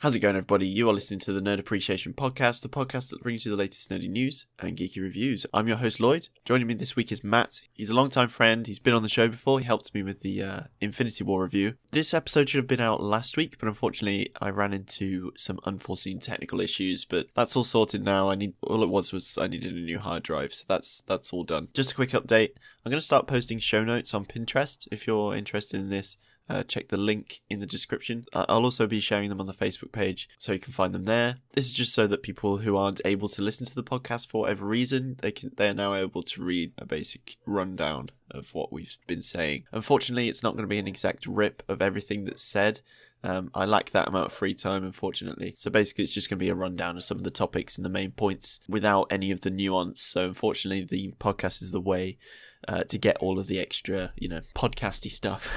How's it going, everybody? You are listening to the Nerd Appreciation Podcast, the podcast that brings you the latest nerdy news and geeky reviews. I'm your host, Lloyd. Joining me this week is Matt. He's a long-time friend. He's been on the show before. He helped me with the Infinity War review. This episode should have been out last week, but unfortunately, I ran into some unforeseen technical issues. But that's all sorted now. I needed a new hard drive, so that's all done. Just a quick update. I'm going to start posting show notes on Pinterest. If you're interested in this, check the link in the description. I'll also be sharing them on the Facebook page, so you can find them there. This is just so that people who aren't able to listen to the podcast for whatever reason, they are now able to read a basic rundown of what we've been saying. Unfortunately, it's not going to be an exact rip of everything that's said. I lack that amount of free time, unfortunately. So basically, it's just going to be a rundown of some of the topics and the main points without any of the nuance. So unfortunately, the podcast is the way to get all of the extra, podcasty stuff.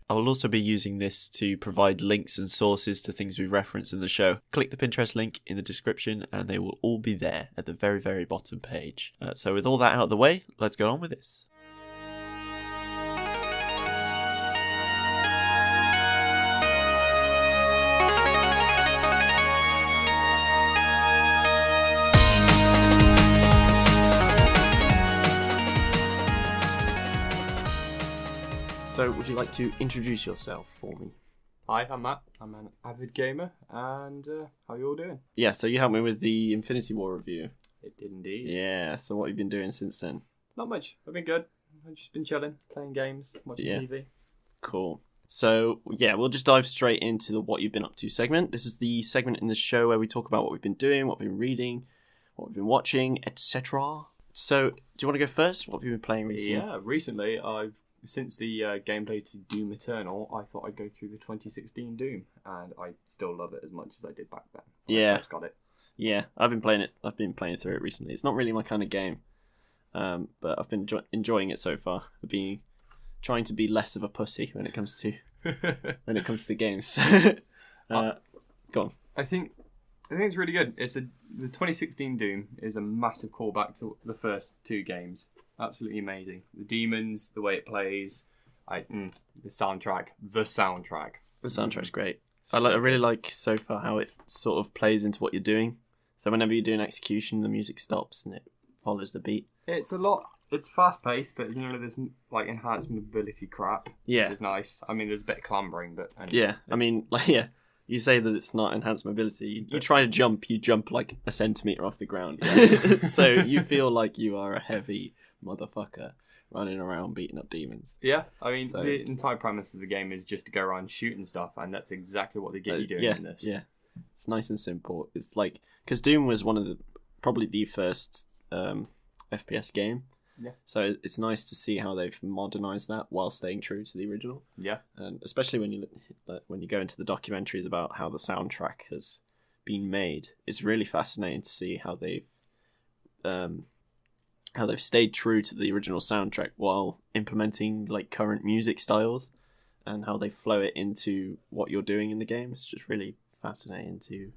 I will also be using this to provide links and sources to things we reference in the show. Click the Pinterest link in the description and they will all be there at the very, very bottom page. So with all that out of the way, let's go on with this. So, would you like to introduce yourself for me? Hi, I'm Matt. I'm an avid gamer, and how are you all doing? Yeah, so you helped me with the Infinity War review. It did indeed. Yeah, so what have you been doing since then? Not much. I've been good. I've just been chilling, playing games, watching TV. Cool. So, yeah, we'll just dive straight into the What You've Been Up To segment. This is the segment in the show where we talk about what we've been doing, what we've been reading, what we've been watching, etc. So, do you want to go first? What have you been playing recently? Yeah, recently since the gameplay to Doom Eternal, I thought I'd go through the 2016 Doom, and I still love it as much as I did back then. I first got it. Yeah, I've been playing it. I've been playing through it recently. It's not really my kind of game, but I've been enjoying it so far. I've been trying to be less of a pussy when it comes to games. Go on. I think it's really good. The 2016 Doom is a massive callback to the first two games. Absolutely amazing. The demons, the way it plays, the soundtrack. The soundtrack's great. I really like so far how it sort of plays into what you're doing. So whenever you're doing execution, the music stops and it follows the beat. It's fast paced, but there's none of this enhanced mobility crap. Yeah, it's nice. I mean, there's a bit of clambering, but you say that it's not enhanced mobility. You try to jump, you jump like a centimetre off the ground. Yeah? So you feel like you are a heavy motherfucker running around beating up demons. Yeah, I mean, the entire premise of the game is just to go around shooting stuff, and that's exactly what they get you doing in this. Yeah, it's nice and simple. It's like, because Doom was probably the first FPS game. Yeah. So it's nice to see how they've modernised that while staying true to the original. Yeah. And especially when you go into the documentaries about how the soundtrack has been made, it's really fascinating to see how they've stayed true to the original soundtrack while implementing like current music styles and how they flow it into what you're doing in the game. It's just really fascinating to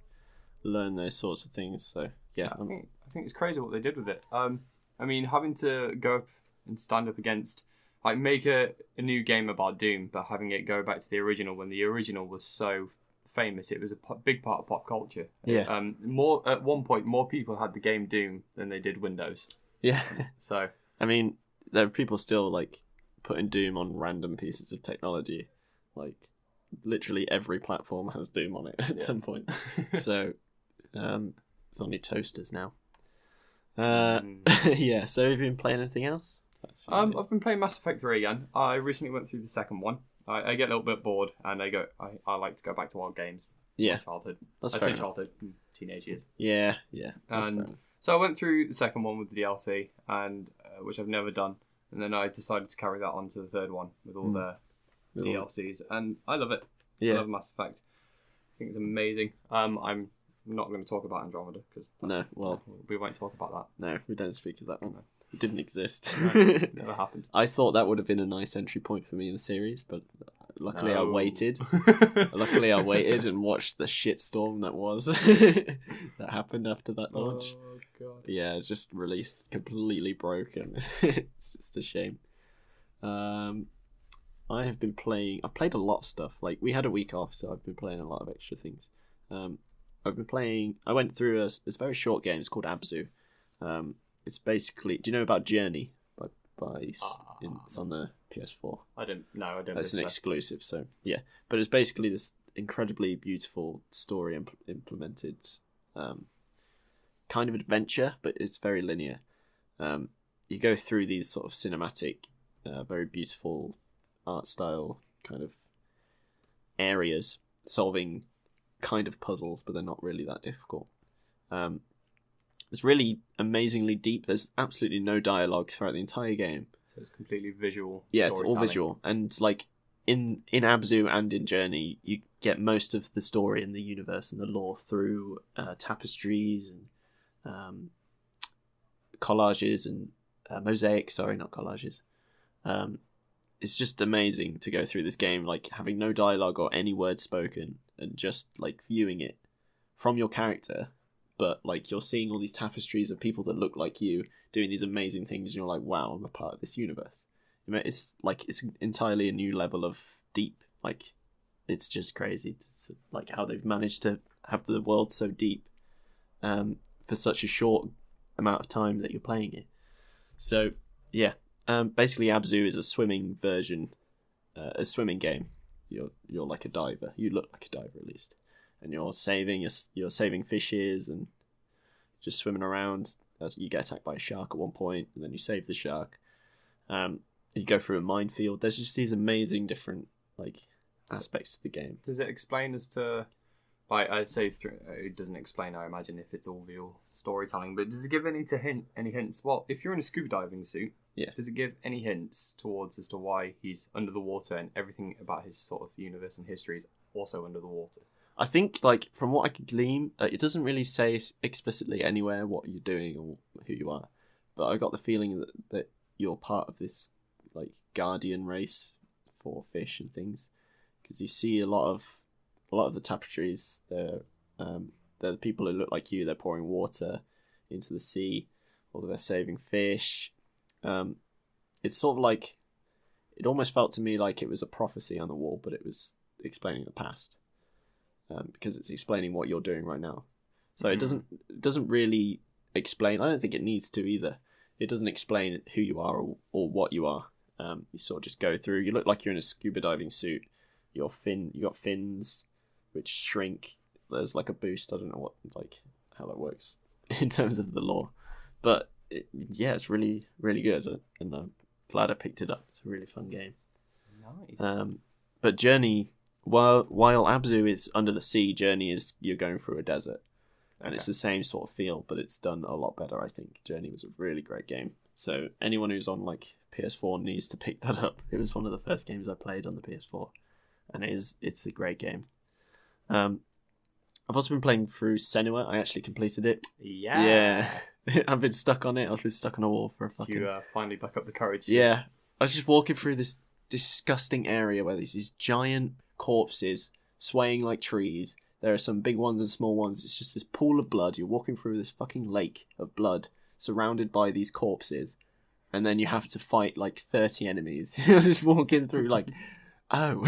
learn those sorts of things. So yeah, I think it's crazy what they did with it. I mean, having to go up and stand up against, make a new game about Doom, but having it go back to the original when the original was so famous. It was a big part of pop culture. Yeah. At one point, more people had the game Doom than they did Windows. Yeah. So, I mean, there are people still like putting Doom on random pieces of technology. Like, literally every platform has Doom on it at some point. So, it's only toasters now. Yeah, so have you been playing anything else? I've been playing Mass Effect 3 again. I recently went through the second one. I get a little bit bored, and I like to go back to old games. Yeah. Childhood. That's fair I say enough. childhood, teenage years. Yeah. And so I went through the second one with the DLC, and which I've never done, and then I decided to carry that on to the third one with all the DLCs, and I love it. Yeah. I love Mass Effect. I think it's amazing. I'm not going to talk about Andromeda because we won't talk about that. No, we don't speak of that one. It didn't exist. No, never happened. I thought that would have been a nice entry point for me in the series, but luckily I waited. Luckily I waited and watched the shitstorm that was that happened after that launch. Oh god. Yeah, it just released completely broken. It's just a shame. I've played a lot of stuff. Like, we had a week off, so I've been playing a lot of extra things. I've been playing. I went through it's a very short game. It's called Abzu. It's basically. Do you know about Journey? It's on the PS4. I don't. It's an exclusive. So yeah, but it's basically this incredibly beautiful story implemented, kind of adventure, but it's very linear. You go through these sort of cinematic, very beautiful art style kind of areas, solving kind of puzzles, but they're not really that difficult. It's really amazingly deep. There's absolutely no dialogue throughout the entire game. So it's completely visual. Yeah, it's all visual. And like in Abzu and in Journey, you get most of the story and the universe and the lore through tapestries and collages and mosaics. Sorry, not collages. It's just amazing to go through this game, like having no dialogue or any words spoken, and just like viewing it from your character. But like you're seeing all these tapestries of people that look like you doing these amazing things, and you're like, wow, I'm a part of this universe. It's like it's entirely a new level of deep. Like it's just crazy to like how they've managed to have the world so deep for such a short amount of time that you're playing it. So yeah, basically Abzu is a swimming version, a swimming game. You're like a diver. You look like a diver at least, and you're saving fishes and just swimming around. You get attacked by a shark at one point, and then you save the shark. You go through a minefield. There's just these amazing different like aspects to the game. Does it explain as to, like I say, it doesn't explain, I imagine, if it's all real storytelling, but does it give any hints? Well, if you're in a scuba diving suit, yeah, does it give any hints towards as to why he's under the water and everything about his sort of universe and history is also under the water? I think, like, from what I could glean, it doesn't really say explicitly anywhere what you're doing or who you are, but I got the feeling that you're part of this like guardian race for fish and things, because you see a lot of the tapestries. They're the people who look like you. They're pouring water into the sea, or they're saving fish. It's sort of like, it almost felt to me like it was a prophecy on the wall, but it was explaining the past, because it's explaining what you're doing right now. So it doesn't really explain. I don't think it needs to either. It doesn't explain who you are or what you are. You sort of just go through. You look like you're in a scuba diving suit. You got fins which shrink. There's like a boost. I don't know how that works in terms of the lore, but it's really, really good, and I'm glad I picked it up. It's a really fun game. Nice. But Journey, while Abzu is under the sea, Journey is you're going through a desert. And it's the same sort of feel, but it's done a lot better, I think. Journey was a really great game. So anyone who's on like PS4 needs to pick that up. It was one of the first games I played on the PS4, and it's a great game. I've also been playing through Senua. I actually completed it. Yeah. I've been stuck on it. I've been stuck on a wall for a fucking... You finally back up the courage. Yeah. I was just walking through this disgusting area where there's these giant corpses swaying like trees. There are some big ones and small ones. It's just this pool of blood. You're walking through this fucking lake of blood surrounded by these corpses. And then you have to fight like 30 enemies. You're just walking through like, oh.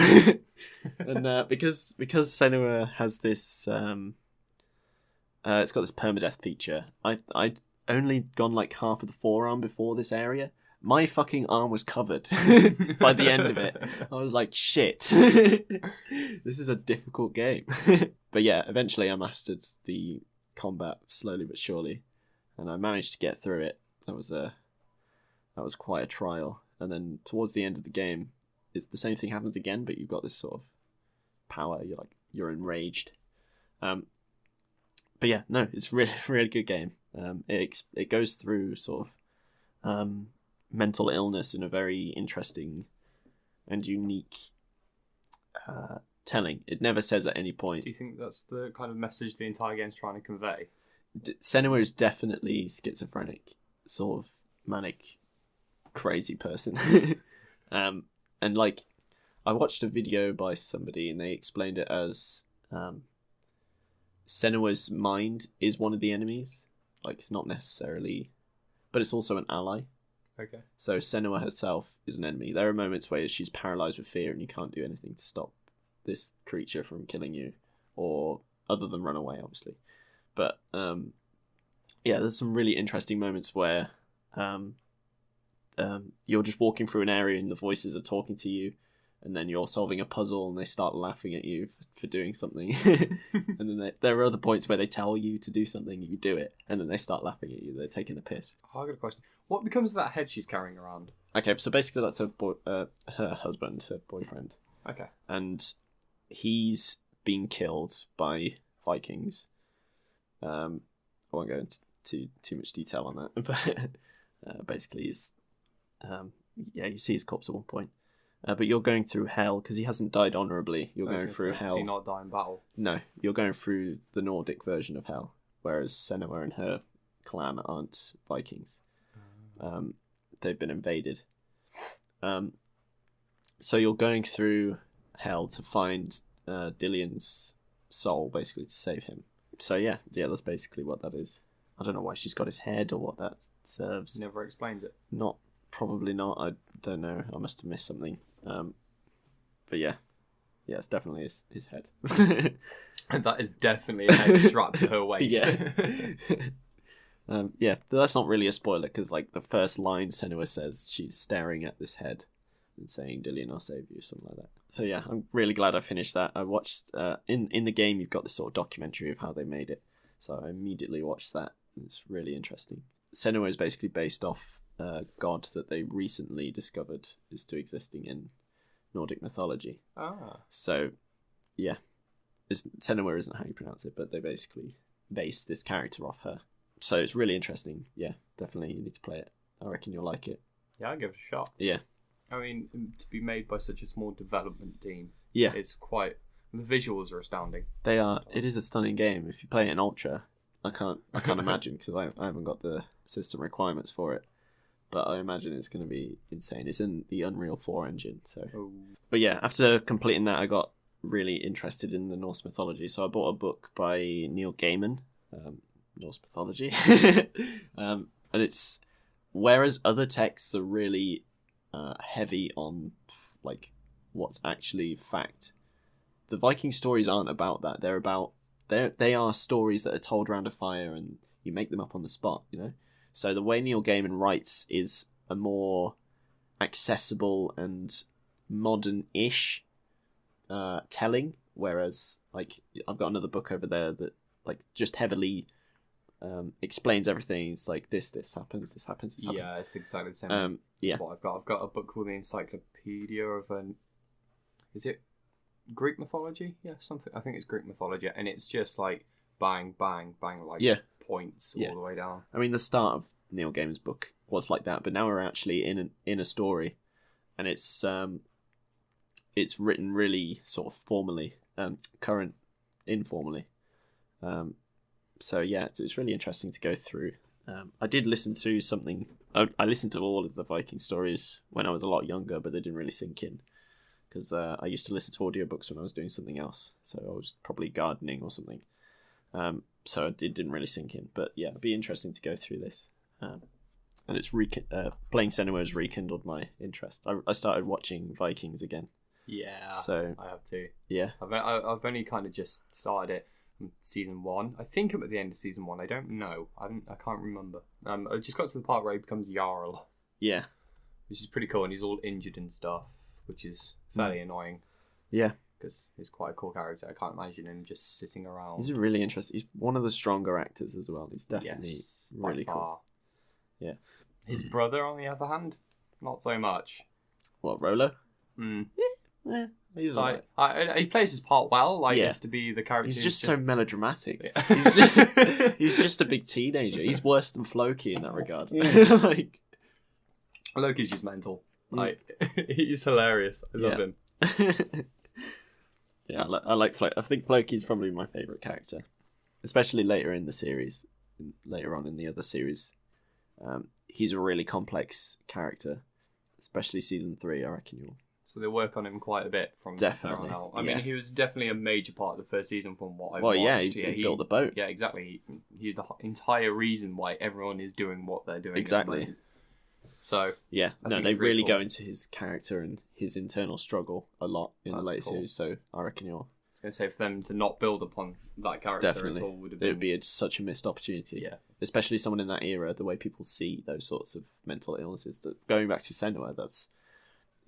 And because Senua has this... it's got this permadeath feature. I'd only gone like half of the forearm before this area. My fucking arm was covered by the end of it. I was like, shit. This is a difficult game. But yeah, eventually I mastered the combat slowly but surely, and I managed to get through it. That was quite a trial. And then towards the end of the game, it's the same thing happens again, but you've got this sort of power. You're enraged. But yeah, no, it's really, really good game. It goes through sort of mental illness in a very interesting and unique telling. It never says at any point. Do you think that's the kind of message the entire game's trying to convey? Senua is definitely schizophrenic, sort of manic, crazy person. And like, I watched a video by somebody and they explained it as Senua's mind is one of the enemies. Like, it's not necessarily, but it's also an ally. Okay. So Senua herself is an enemy. There are moments where she's paralyzed with fear and you can't do anything to stop this creature from killing you. Or other than run away, obviously. But yeah, there's some really interesting moments where you're just walking through an area and the voices are talking to you, and then you're solving a puzzle and they start laughing at you for doing something. And then there are other points where they tell you to do something, you do it, and then they start laughing at you. They're taking the piss. Oh, I got a question. What becomes of that head she's carrying around? Okay, so basically that's her husband, her boyfriend. Okay. And he's been killed by Vikings. I won't go into too much detail on that, but basically he's... you see his corpse at one point. But you're going through hell because he hasn't died honourably. You're going through hell. Did he not die in battle? No, you're going through the Nordic version of hell, whereas Senua and her clan aren't Vikings. They've been invaded. So you're going through hell to find Dillian's soul, basically, to save him. So yeah, that's basically what that is. I don't know why she's got his head or what that serves. Never explained it. Probably not. I don't know. I must have missed something. But yeah, it's definitely his head. And that is definitely a head strapped to her waist. Yeah. But that's not really a spoiler because like the first line Senua says, she's staring at this head and saying, "Dillian, I'll save you," something like that. So yeah, I'm really glad I finished that. I watched in the game. You've got this sort of documentary of how they made it, so I immediately watched that. It's really interesting. Senua is basically based off a god that they recently discovered is still existing in Nordic mythology. So, yeah. Senua isn't how you pronounce it, but they basically based this character off her. So it's really interesting. Yeah, definitely you need to play it. I reckon you'll like it. Yeah, I'll give it a shot. Yeah. I mean, to be made by such a small development team, yeah, it's quite... The visuals are astounding. They are. It is a stunning game. If you play it in Ultra... I can't imagine because I haven't got the system requirements for it, but I imagine it's going to be insane. It's in the Unreal 4 engine, so. Oh. But yeah, after completing that, I got really interested in the Norse mythology, so I bought a book by Neil Gaiman, Norse mythology, and it's whereas other texts are really heavy on like what's actually fact. The Viking stories aren't about that. They are stories that are told around a fire and you make them up on the spot, you know? So the way Neil Gaiman writes is a more accessible and modern-ish telling, whereas, like, I've got another book over there that, like, just heavily explains everything. It's like, this happens, this happens, this happens. Yeah, it's exactly the same. Yeah. What I've got a book called The Encyclopedia of Is it Greek mythology? Yeah, something. I think it's Greek mythology, and it's just like bang, bang, bang, like points all the way down. I mean, the start of Neil Gaiman's book was like that, but now we're actually in a story, and it's written really sort of formally, informally. So yeah, it's really interesting to go through. I did listen to something. I listened to all of the Viking stories when I was a lot younger, but they didn't really sink in. Because I used to listen to audiobooks when I was doing something else. So I was probably gardening or something. So it didn't really sink in. But yeah, it'd be interesting to go through this. And it's playing Senua has rekindled my interest. I started watching Vikings again. Yeah, so I have to. Yeah. I've only kind of just started it from season 1. I think I'm at the end of season 1. I don't know. I can't remember. I just got to the part where he becomes Jarl. Yeah. Which is pretty cool, and he's all injured and stuff, which is fairly annoying. Yeah. Because he's quite a cool character. I can't imagine him just sitting around. He's really interesting. He's one of the stronger actors as well. He's definitely really cool. Yeah. His brother, on the other hand, not so much. What, Rolo? Yeah. He's like, he plays his part well, like, just to be the character. He's just so melodramatic. Yeah. He's just a big teenager. He's worse than Floki in that regard. Like, Loki's just mental. Like, he's hilarious. I love him. Yeah, I like Floki. I think Floki's probably my favourite character, especially later in the series. Later on in the other series, he's a really complex character, especially season 3. I reckon you'll. So they work on him quite a bit from definitely. There on out. I mean, he was definitely a major part of the first season from what I've watched. Well, he built the boat. Yeah, exactly. He's the entire reason why everyone is doing what they're doing. Exactly. So yeah, they really go into his character and his internal struggle a lot in the later series. So I reckon you'll going to say for them to not build upon that character Definitely. at all would have It would been... be such a missed opportunity. Yeah. Especially someone in that era, the way people see those sorts of mental illnesses. That going back to Senua, that's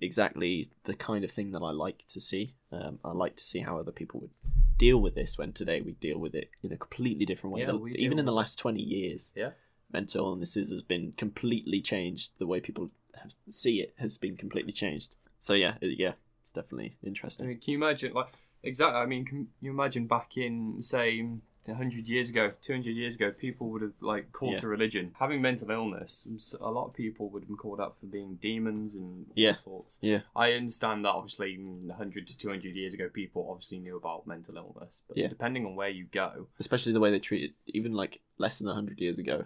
exactly the kind of thing that I like to see. I like to see how other people would deal with this when today we deal with it in a completely different way. Yeah, Even in the last 20 years, Yeah. mental illnesses has been completely changed. The way people see it has been completely changed. So yeah, it's definitely I interesting. mean, can you imagine, like, exactly, I mean, can you imagine back in, say, 100 years ago, 200 years ago, people would have, like, called to religion. Having mental illness, a lot of people would have been called out for being demons and all sorts. Yeah. I understand that, obviously, 100 to 200 years ago, people obviously knew about mental illness. But depending on where you go... Especially the way they treat it, even, like, less than 100 years ago,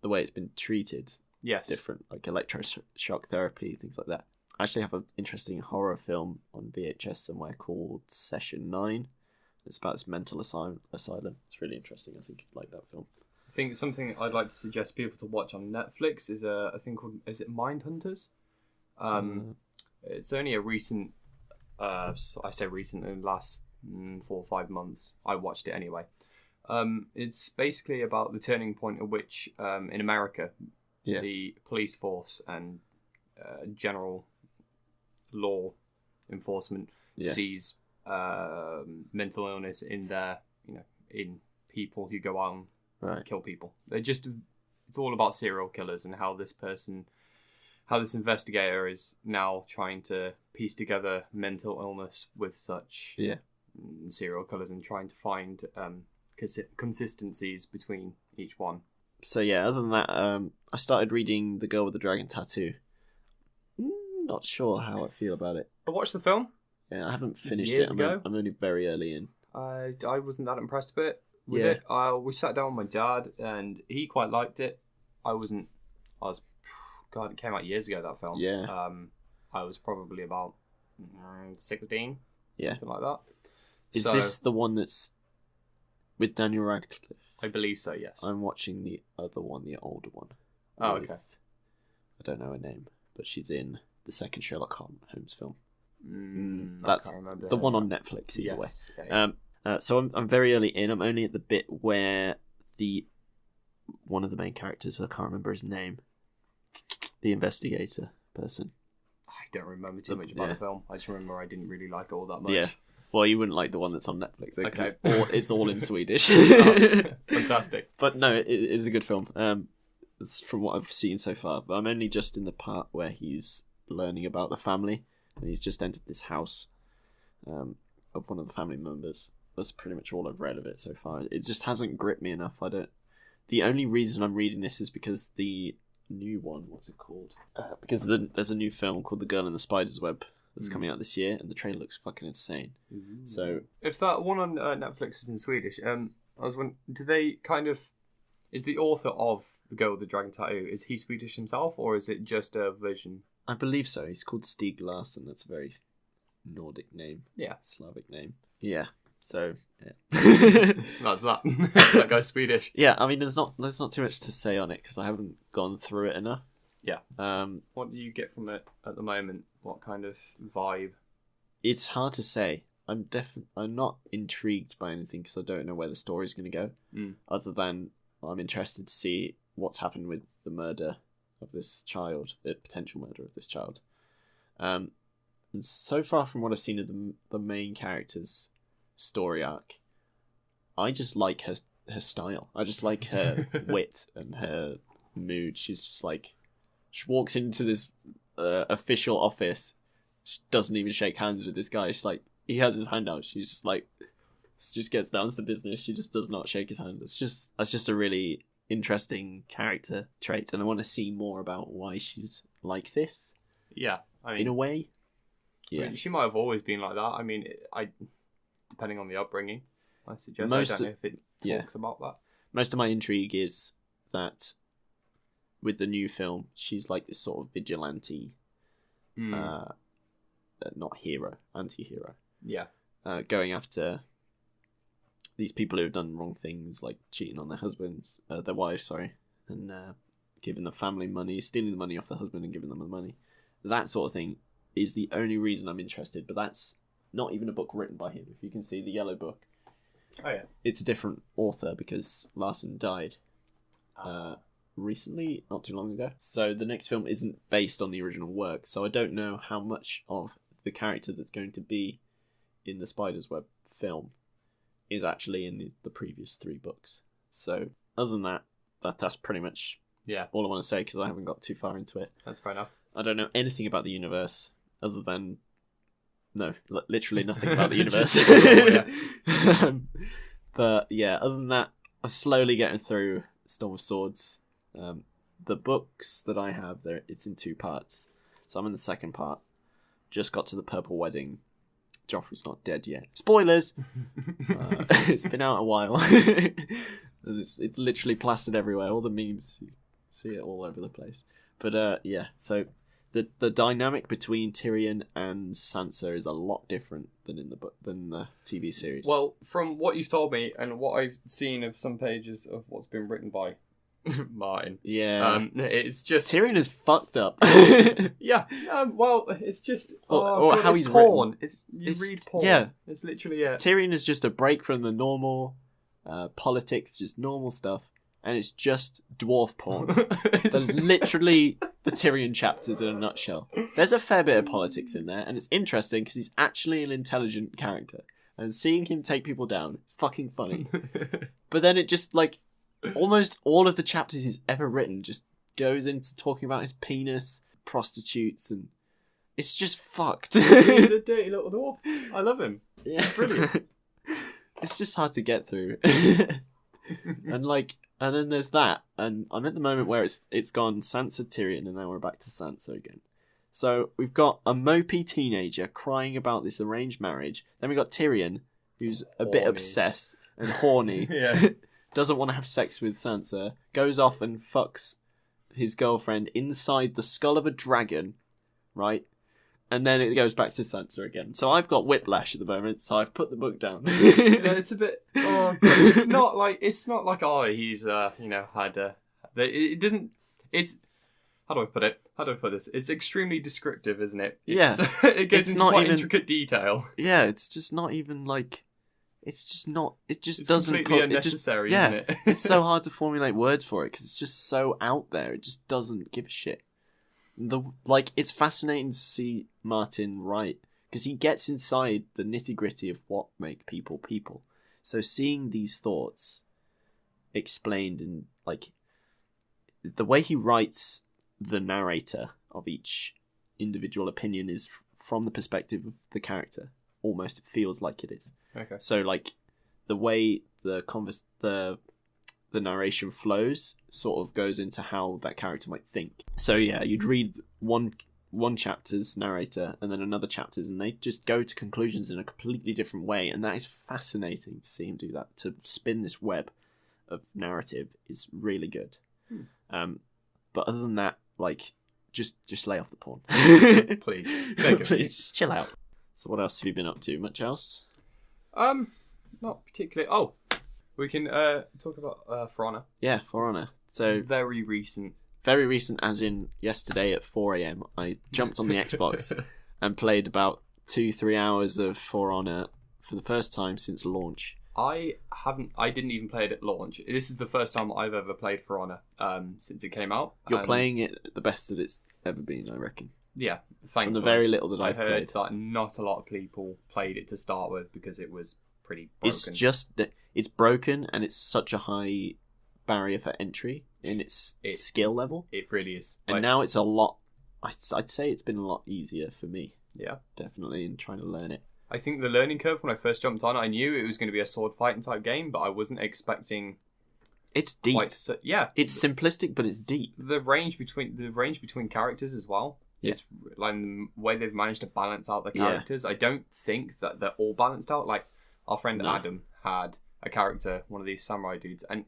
the way it's been treated is different. Like, electroshock therapy, things like that. I actually have an interesting horror film on VHS somewhere called Session 9. It's about this mental asylum. It's really interesting. I think you'd like that film. I think something I'd like to suggest people to watch on Netflix is a thing called, is it Mindhunters? It's only a recent, I say recent, in the last 4 or 5 months. I watched it anyway. It's basically about the turning point at which, in America, the police force and general law enforcement sees mental illness in their, in people who go out and kill people. It's all about serial killers and how this investigator is now trying to piece together mental illness with such serial killers and trying to find consistencies between each one. So yeah, other than that, I started reading The Girl with the Dragon Tattoo. Not sure how I feel about it. I watched the film. Yeah, I haven't finished years it. ago. I'm only very early in. I wasn't that impressed with it. We sat down with my dad and he quite liked it. God, it came out years ago, that film. Yeah. I was probably about 16, something like that. Is this the one that's with Daniel Radcliffe? I believe so, yes. I'm watching the other one, the older one. Oh, okay. I don't know her name, but she's in the second Sherlock Holmes film. That's the one on Netflix, either way. Yeah. So I'm very early in. I'm only at the bit where one of the main characters, I can't remember his name, the investigator person. I don't remember too much about the film. I just remember I didn't really like it all that much. Yeah. Well, you wouldn't like the one that's on Netflix. Okay. It's all in Swedish. Fantastic. But no, it is a good film. It's from what I've seen so far. But I'm only just in the part where he's learning about the family. And he's just entered this house of one of the family members. That's pretty much all I've read of it so far. It just hasn't gripped me enough. The only reason I'm reading this is because the new one, what's it called? Because there's a new film called The Girl in the Spider's Web that's coming out this year, and the trailer looks fucking insane. So if that one on Netflix is in Swedish, I was wondering, do they kind of, is the author of The Girl with the Dragon Tattoo, is he Swedish himself, or is it just a version? I believe so. He's called Stieg Larsson. That's a very Nordic name. Yeah. Slavic name. Yeah. So, yeah. That's that. That guy's Swedish. Yeah, I mean, there's not too much to say on it because I haven't gone through it enough. Yeah. What do you get from it at the moment? What kind of vibe? It's hard to say. I'm not intrigued by anything because I don't know where the story's going to go. Other than I'm interested to see what's happened with the murder of this child, the potential murder of this child. And so far from what I've seen of the main character's story arc, I just like her style. I just like her wit and her mood. She's just like, she walks into this official office, she doesn't even shake hands with this guy. She's like, he has his hand out. She's just like, just gets down to business. She just does not shake his hand. That's just a really interesting character trait, and I want to see more about why she's like this. Yeah, I mean, in a way, yeah. I mean, she might have always been like that. I mean, depending on the upbringing, I suggest. I don't know if it talks about that. Most of my intrigue is that with the new film, she's like this sort of vigilante, not hero, anti-hero. Yeah, going after these people who have done wrong things, like cheating on their husbands, their wives, sorry, and giving the family money, stealing the money off the husband and giving them the money. That sort of thing is the only reason I'm interested, but that's not even a book written by him. If you can see the yellow book, Oh yeah. it's a different author because Larson died recently, not too long ago. So the next film isn't based on the original work. So I don't know how much of the character that's going to be in the Spider's Web film is actually in the previous 3 books. So other than that, that's pretty much all I want to say because I haven't got too far into it. That's fair enough. I don't know anything about the universe other than literally nothing about the universe. But yeah, other than that, I'm slowly getting through Storm of Swords. The books that I have there, it's in 2 parts, so I'm in the second part. Just got to the Purple Wedding. Joffrey's not dead yet. Spoilers. It's been out a while. And it's literally plastered everywhere. All the memes, you see it all over the place. But yeah, so the dynamic between Tyrion and Sansa is a lot different than in the book than the TV series. Well, from what you've told me and what I've seen of some pages of what's been written by Martin, it's just Tyrion is fucked up. yeah. Well, it's just or how he's porn. written. You read porn. Yeah, it's literally it. Tyrion is just a break from the normal politics, just normal stuff, and it's just dwarf porn. There's literally the Tyrion chapters in a nutshell. There's a fair bit of politics in there, and it's interesting because he's actually an intelligent character, and seeing him take people down, it's fucking funny. But then it just almost all of the chapters he's ever written just goes into talking about his penis, prostitutes, and it's just fucked. He's a dirty little dwarf. I love him. Yeah, brilliant. It's just hard to get through. And then there's that, and I'm at the moment where it's gone Sansa, Tyrion, and now we're back to Sansa again. So we've got a mopey teenager crying about this arranged marriage. Then we've got Tyrion, who's a bit obsessed and horny. Yeah. Doesn't want to have sex with Sansa, goes off and fucks his girlfriend inside the skull of a dragon, right? And then it goes back to Sansa again. So I've got whiplash at the moment, so I've put the book down. It's a bit. It's not like he's had it doesn't. It's how do I put it? How do I put this? It's extremely descriptive, isn't it? It goes into quite intricate detail. Yeah, it's just not even like. It's just not. It just it's doesn't. Completely unnecessary, isn't it? It's so hard to formulate words for it because it's just so out there. It just doesn't give a shit. It's fascinating to see Martin write because he gets inside the nitty gritty of what make people people. So seeing these thoughts explained in the way he writes the narrator of each individual opinion is from the perspective of the character. Almost it feels like it is. Okay. So the way the narration flows sort of goes into how that character might think. So yeah, you'd read one chapter's narrator and then another chapter's, and they just go to conclusions in a completely different way, and that is fascinating to see him do that. To spin this web of narrative is really good. But other than that, just lay off the porn. Please. Please, just chill out. So what else have you been up to? Much else? Not particularly. Oh, we can talk about For Honor. Yeah, For Honor. So very recent as in yesterday at 4 a.m. I jumped on the Xbox and played about 2-3 hours of For Honor for the first time since launch. I didn't even play it at launch. This is the first time I've ever played For Honor since it came out. You're playing it the best that it's ever been, I reckon. Yeah, thankfully. From the very little that I've heard played. that not a lot of people played it to start with because it was pretty broken. It's broken, and it's such a high barrier for entry in its skill level. It really is. And now it's a lot. I'd say it's been a lot easier for me. Yeah, definitely in trying to learn it. I think the learning curve when I first jumped on, I knew it was going to be a sword fighting type game, but I wasn't expecting. It's deep. It's simplistic, but it's deep. The range between characters as well. Yeah. It's the way they've managed to balance out the characters. Yeah. I don't think that they're all balanced out. Our friend Adam had a character, one of these samurai dudes, and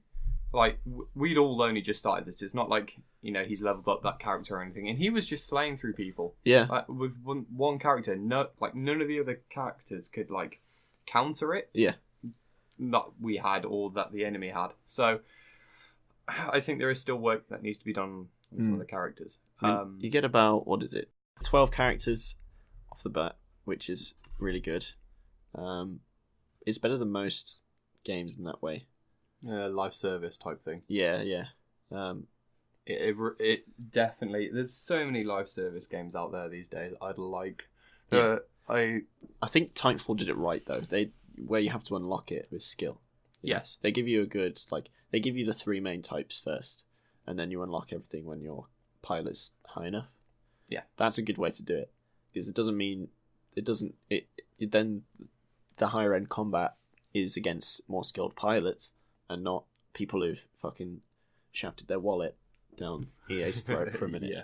we'd all only just started this. It's not like he's leveled up that character or anything, and he was just slaying through people. Yeah, with one character, none of the other characters could counter it. Yeah, not we had or that the enemy had. So I think there is still work that needs to be done on some of the characters. You get about 12 characters off the bat, which is really good. It's better than most games in that way. Live service type thing. Yeah. It definitely. There's so many live service games out there these days. I'd like. Yeah. I think Titanfall did it right though. Where you have to unlock it with skill. Yes. They give you they give you the 3 main types first, and then you unlock everything when your pilot's high enough. Yeah. That's a good way to do it, because it doesn't mean then the higher end combat is against more skilled pilots and not people who've fucking shafted their wallet down EA's throat for a minute. Yeah.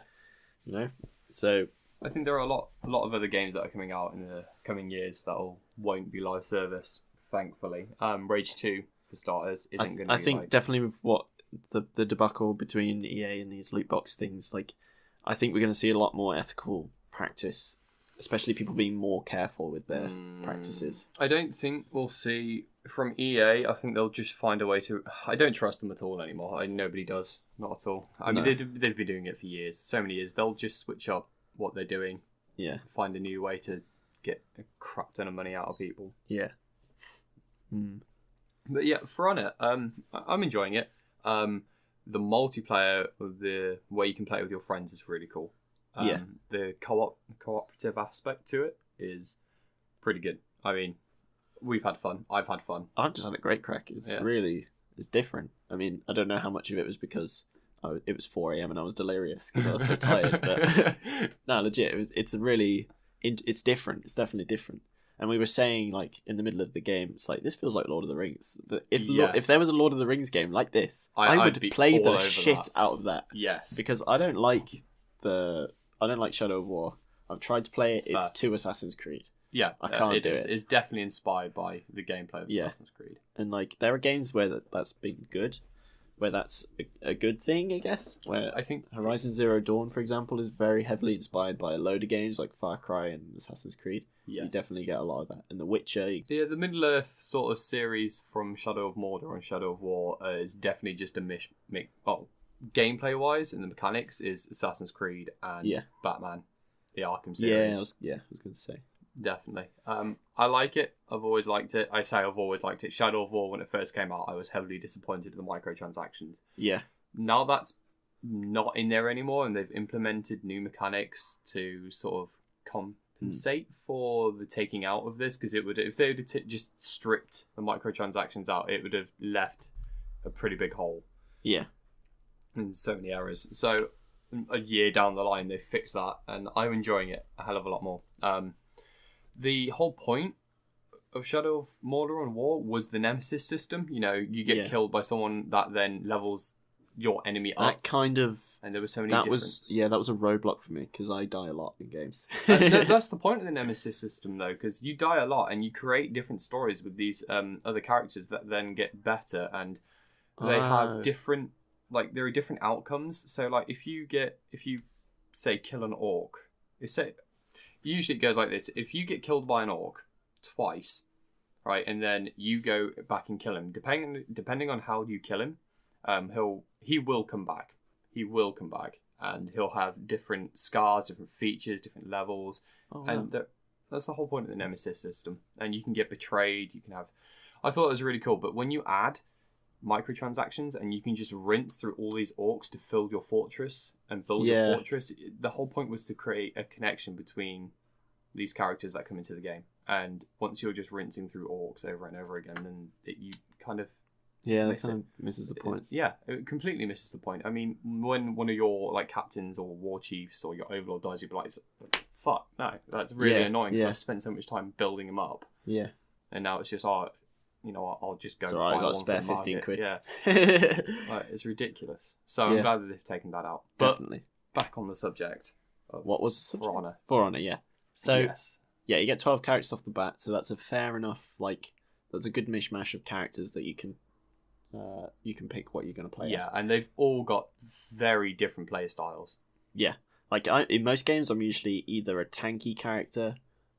You know? So I think there are a lot of other games that are coming out in the coming years that won't be live service, thankfully. Rage 2, for starters, isn't going to be. I think definitely with what the debacle between EA and these loot box things, like, I think we're going to see a lot more ethical practice, especially people being more careful with their practices. I don't think we'll see from EA. I think they'll just find a way to. I don't trust them at all anymore. Nobody does, not at all. I mean, they've been doing it for years, so many years. They'll just switch up what they're doing. Yeah. Find a new way to get a crap ton of money out of people. Yeah. But yeah, For Honor, I'm enjoying it. The multiplayer, the way you can play with your friends, is really cool. The cooperative aspect to it is pretty good. I mean, we've had fun. I've had fun. I've just had a great crack. It's different. I mean, I don't know how much of it was because it was 4 a.m. and I was delirious because I was so tired. But no, legit, it's different. It's definitely different. And we were saying, like, in the middle of the game, it's like, this feels like Lord of the Rings. But if there was a Lord of the Rings game like this, I would play the shit out of that. Yes. Because I don't like Shadow of War. I've tried to play it. It's too Assassin's Creed. Yeah, I can't do it. It's definitely inspired by the gameplay of Assassin's Creed. And, like, there are games where that's been good, where that's a good thing, I guess. Where I think Horizon Zero Dawn, for example, is very heavily inspired by a load of games like Far Cry and Assassin's Creed. Yes. You definitely get a lot of that. And The Witcher. Yeah, the Middle-earth sort of series from Shadow of Mordor and Shadow of War is definitely just a gameplay-wise and the mechanics is Assassin's Creed and Batman, the Arkham series. I was going to say. Definitely. I like it. I've always liked it. I say I've always liked it. Shadow of War, when it first came out, I was heavily disappointed in the microtransactions. Yeah. Now that's not in there anymore, and they've implemented new mechanics to sort of compensate for the taking out of this, because it would, if they would have just stripped the microtransactions out, it would have left a pretty big hole. Yeah. And so many errors. So a year down the line, they fixed that, and I'm enjoying it a hell of a lot more. The whole point of Shadow of Mordor and War was the Nemesis system. You know, you get killed by someone that then levels your enemy up. That kind of... And there were so many that was a roadblock for me, because I die a lot in games. That's the point of the Nemesis system, though, because you die a lot, and you create different stories with these other characters that then get better, and they have different... Like, there are different outcomes. So, like, if you say, kill an orc... Usually it goes like this. If you get killed by an orc twice, right, and then you go back and kill him, depending on how you kill him, he will come back. He will come back, and he'll have different scars, different features, different levels, and that's the whole point of the Nemesis system. And you can get betrayed. You can have. I thought it was really cool, but when you add microtransactions and you can just rinse through all these orcs to fill your fortress and build your fortress, the whole point was to create a connection between these characters that come into the game. And once you're just rinsing through orcs over and over again, then you kind of that kind of misses the point. It completely misses the point. I mean, when one of your like captains or war chiefs or your overlord dies, you'd be like, fuck, no, that's really annoying, because I've spent so much time building him up. Yeah. And now it's just, you know, I'll just go. It's alright, I got spare 15 quid. Yeah. It's ridiculous. So I'm glad that they've taken that out. But definitely. Back on the subject. What was the subject? For Honor. For Honor, yeah. So, you get 12 characters off the bat, so that's a fair enough, like, that's a good mishmash of characters that you can pick what you're going to play as. Yeah, and they've all got very different play styles. Yeah. Like, in most games, I'm usually either a tanky character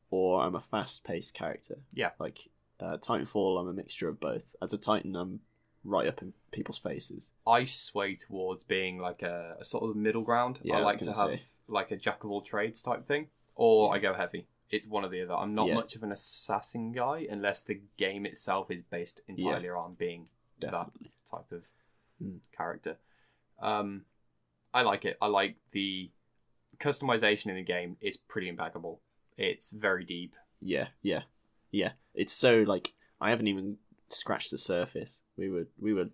or I'm a fast-paced character. Yeah. Like, Titanfall, I'm a mixture of both. As a Titan, I'm right up in people's faces. I sway towards being like a sort of middle ground. I like to have like a jack of all trades type thing, or I go heavy. it's one or the other. I'm not Yeah. much of an assassin guy unless the game itself is based entirely around being Definitely. that type of character. I like it. I like the customization in the game is pretty impeccable. It's very deep. Yeah. It's so like I haven't even scratched the surface. We were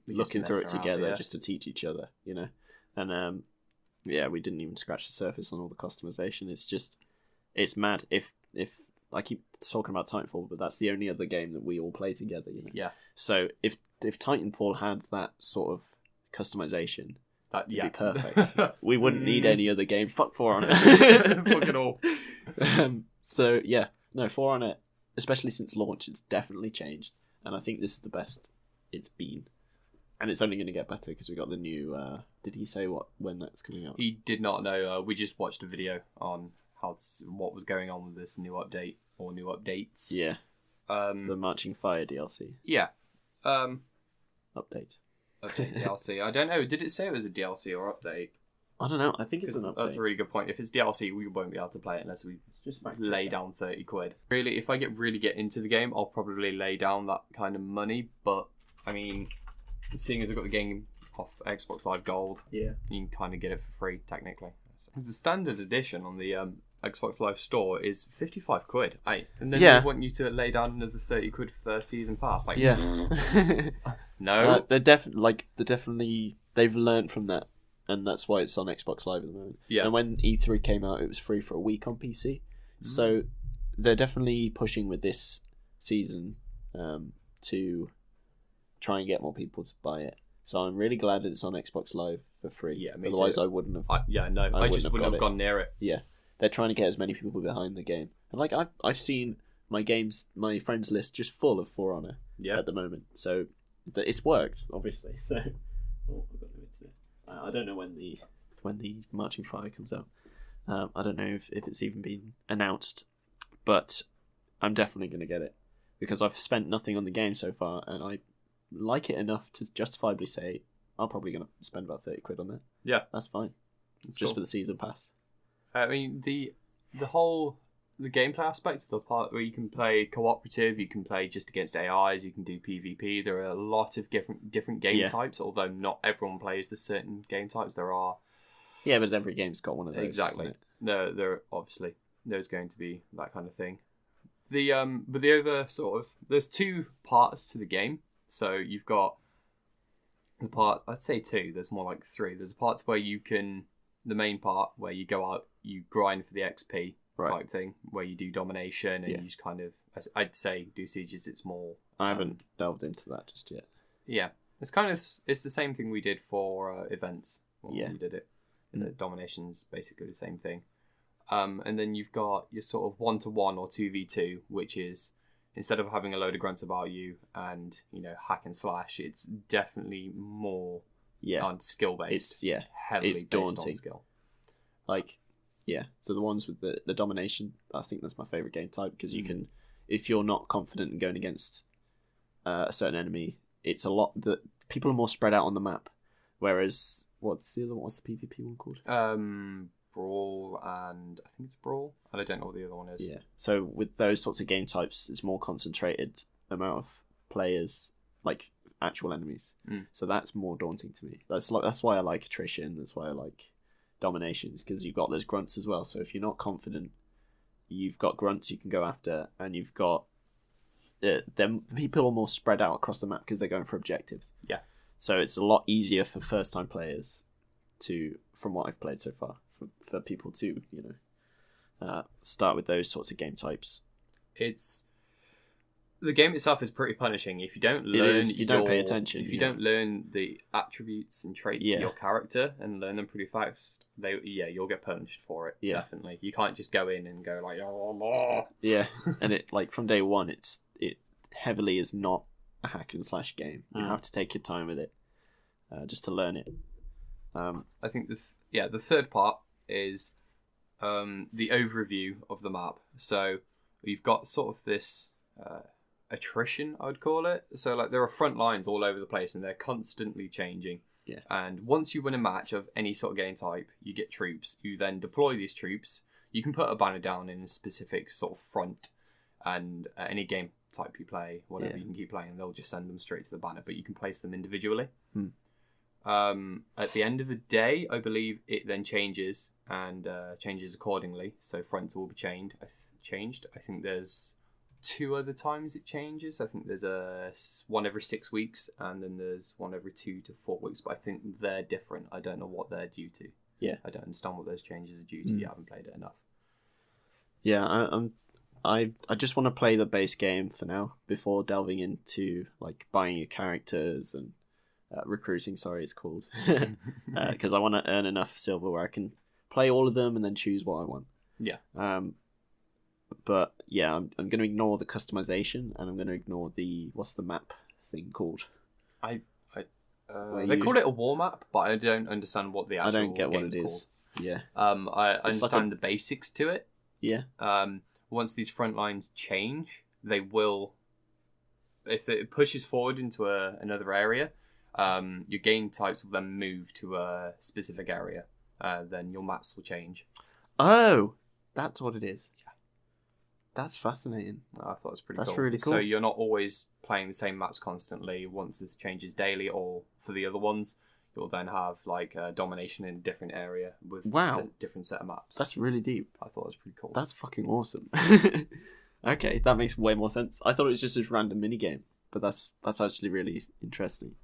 looking through it messing around, together yeah. just to teach each other, you know, and we didn't even scratch the surface on all the customization. It's mad. If I keep talking about Titanfall, but that's the only other game that we all play together, you know. Yeah. So if Titanfall had that sort of customization, it'd Yeah. be perfect. We wouldn't need any other game. Fuck For Honor. Fuck it all. So yeah, no, For Honor, especially since launch, it's definitely changed, and I think this is the best it's been, and it's only going to get better because we got the new. Did he say when that's coming out? He did not know. We just watched a video on what was going on with this new update or new updates. Yeah. The Marching Fire DLC. Yeah. Update. Update DLC. I don't know. Did it say it was a DLC or update? I don't know. I think it's an update. That's a really good point. If it's DLC, we won't be able to play it unless we just lay down 30 quid. Really, if I really get into the game, I'll probably lay down that kind of money. But, I mean, seeing as I've got the game off Xbox Live Gold, Yeah. you can kind of get it for free, technically. Because the standard edition on the Xbox Live Store is 55 quid. And then they want you to lay down another 30 quid for their season pass. Like, Yeah. no. They're definitely they've learned from that, and that's why it's on Xbox Live at the moment. Yeah. And when E3 came out, it was free for a week on PC. So they're definitely pushing with this season to try and get more people to buy it. So I'm really glad that it's on Xbox Live for free. Yeah, me Otherwise, too. I wouldn't have. I just wouldn't have gone near it. Yeah, they're trying to get as many people behind the game, and like I've seen my friends list just full of For Honor at the moment. So it's worked, obviously. So I don't know when the Marching Fire comes out. I don't know if it's even been announced, but I'm definitely going to get it because I've spent nothing on the game so far, and I like it enough to justifiably say I'm probably going to spend about 30 quid on that. Yeah, that's fine. It's just for the season pass. I mean, the gameplay aspect, the part where you can play cooperative, you can play just against AIs, you can do PvP. There are a lot of different game types, although not everyone plays the certain game types. There are. Yeah, but every game's got one of those. Exactly. Isn't it? There obviously there's going to be that kind of thing. But the over sort of there's two parts to the game. So you've got the part, I'd say two. There's more like three. There's parts where the main part where you go out, you grind for the XP type thing, where you do domination and you just kind of, I'd say, do sieges. It's more. I haven't delved into that just yet. Yeah, it's the same thing we did for events when we did it. The domination's basically the same thing. And then you've got your sort of 1-to-1 or 2v2, which is instead of having a load of grunts about you and hack and slash, it's definitely more on skill based. It's heavily it's based daunting. on skill. So the ones with the domination, I think that's my favorite game type because you can, if you're not confident in going against a certain enemy, it's a lot that people are more spread out on the map. Whereas what's the PvP one called? Brawl, and I think it's Brawl, and I don't know what the other one is. Yeah. So with those sorts of game types, it's more concentrated amount of players, like actual enemies. So that's more daunting to me. That's why I like attrition. That's why I like dominations, because you've got those grunts as well. So if you're not confident, you've got grunts you can go after, and you've got them. People are more spread out across the map because they're going for objectives. Yeah. So it's a lot easier for first-time players from what I've played so far, for people to start with those sorts of game types. The game itself is pretty punishing if you don't learn. If you don't pay attention, if you don't learn the attributes and traits to your character and learn them pretty fast, you'll get punished for it. Yeah. Definitely, you can't just go in and go like, oh. Yeah, and it from day one, it heavily is not a hack and slash game. You have to take your time with it, just to learn it. I think the third part is the overview of the map. So you've got sort of this attrition, I would call it. So like there are front lines all over the place and they're constantly changing. Yeah. And once you win a match of any sort of game type, you get troops. You then deploy these troops. You can put a banner down in a specific sort of front, and any game type you play, whatever, you can keep playing, they'll just send them straight to the banner, but you can place them individually. At the end of the day, I believe it then changes and changes accordingly. So fronts will be changed. I think there's 2 other times it changes. I think there's one every 6 weeks, and then there's one every 2 to 4 weeks. But I think they're different. I don't know what they're due to. Yeah, I don't understand what those changes are due to. I haven't played it enough. Yeah, I just want to play the base game for now before delving into like buying your characters and recruiting. Sorry, it's called, because I want to earn enough silver where I can play all of them and then choose what I want. Yeah. But yeah, I'm going to ignore the customization, and I'm going to ignore what's the map thing called? They call it a war map, but I don't understand what the actual. I don't get what it is. Called. Yeah. I understand the basics to it. Yeah. Once these front lines change, they will. If it pushes forward into another area, your game types will then move to a specific area. Then your maps will change. Oh, that's what it is. Yeah. That's fascinating. I thought it was pretty cool. That's really cool. So you're not always playing the same maps constantly. Once this changes daily, or for the other ones, you'll then have like domination in a different area with a different set of maps. That's really deep. I thought it was pretty cool. That's fucking awesome. Okay, that makes way more sense. I thought it was just this random mini game, but that's actually really interesting.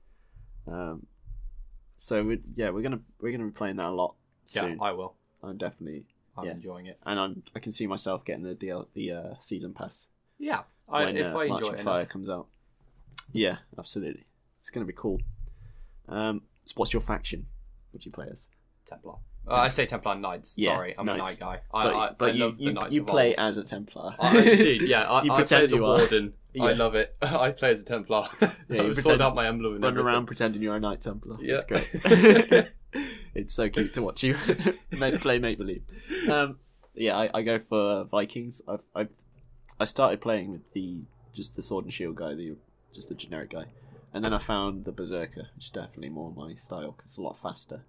So we're gonna be playing that a lot soon. Yeah, I will. I'm definitely. I'm enjoying it, and I can see myself getting the season pass. Yeah, if I enjoy March it of Fire enough. comes out. Yeah, absolutely. It's gonna be cool. So what's your faction? What do you play as? Templar. I say Templar Knights. Yeah, Sorry, I'm Knights. a Knight guy. But I love the Knights you of play old. as a Templar. Dude, yeah, You I pretend play as a you are. warden. Yeah. I love it. I play as a Templar. Yeah, you I've sorted out my emblem and run everything. around pretending you're a Knight Templar. Yeah. It's great. It's so cute to watch you play make believe. Yeah, I go for Vikings. I started playing with the sword and shield guy, the generic guy, and then I found the Berserker, which is definitely more my style because it's a lot faster.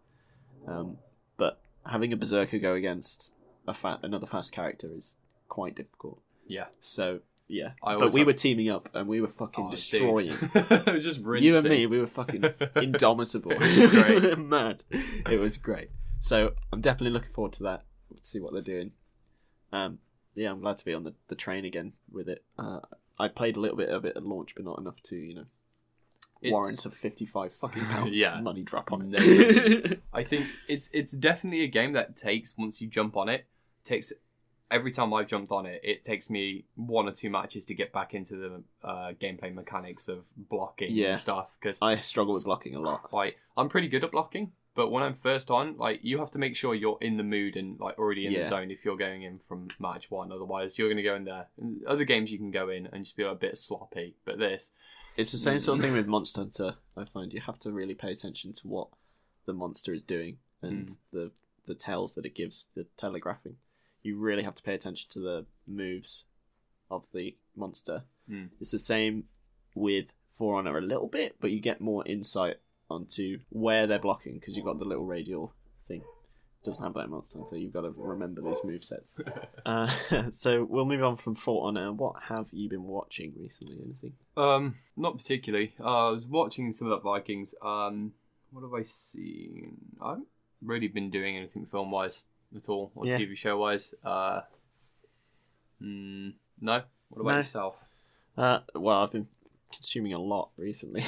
But having a Berserker go against another fast character is quite difficult. Yeah. So yeah, but we were teaming up and we were fucking destroying. Just rinsing. You and me, we were fucking indomitable. It was great. We were mad. It was great. So I'm definitely looking forward to that. To see what they're doing. Yeah, I'm glad to be on the train again with it. I played a little bit of it at launch, but not enough to warrant a £55 fucking money drop on it. I think it's definitely a game that takes, once you jump on it, every time I've jumped on it, it takes me 1 or 2 matches to get back into the gameplay mechanics of blocking and stuff. Because I struggle with blocking a lot. I'm pretty good at blocking, but when I'm first on, you have to make sure you're in the mood and already in the zone if you're going in from match 1. Otherwise, you're going to go in there. In other games you can go in and just be a bit sloppy, but this. It's the same sort of thing with Monster Hunter. I find you have to really pay attention to what the monster is doing and the tells that it gives, the telegraphing. You really have to pay attention to the moves of the monster. It's the same with For Honor a little bit, but you get more insight onto where they're blocking because you've got the little radial thing. It doesn't have that in Monster Hunter. You've got to remember these movesets. So we'll move on from For Honor. What have you been watching recently? Anything? Not particularly. I was watching some of that Vikings. What have I seen? I haven't really been doing anything film-wise at all, or TV show-wise. No. What about yourself? Well, I've been consuming a lot recently.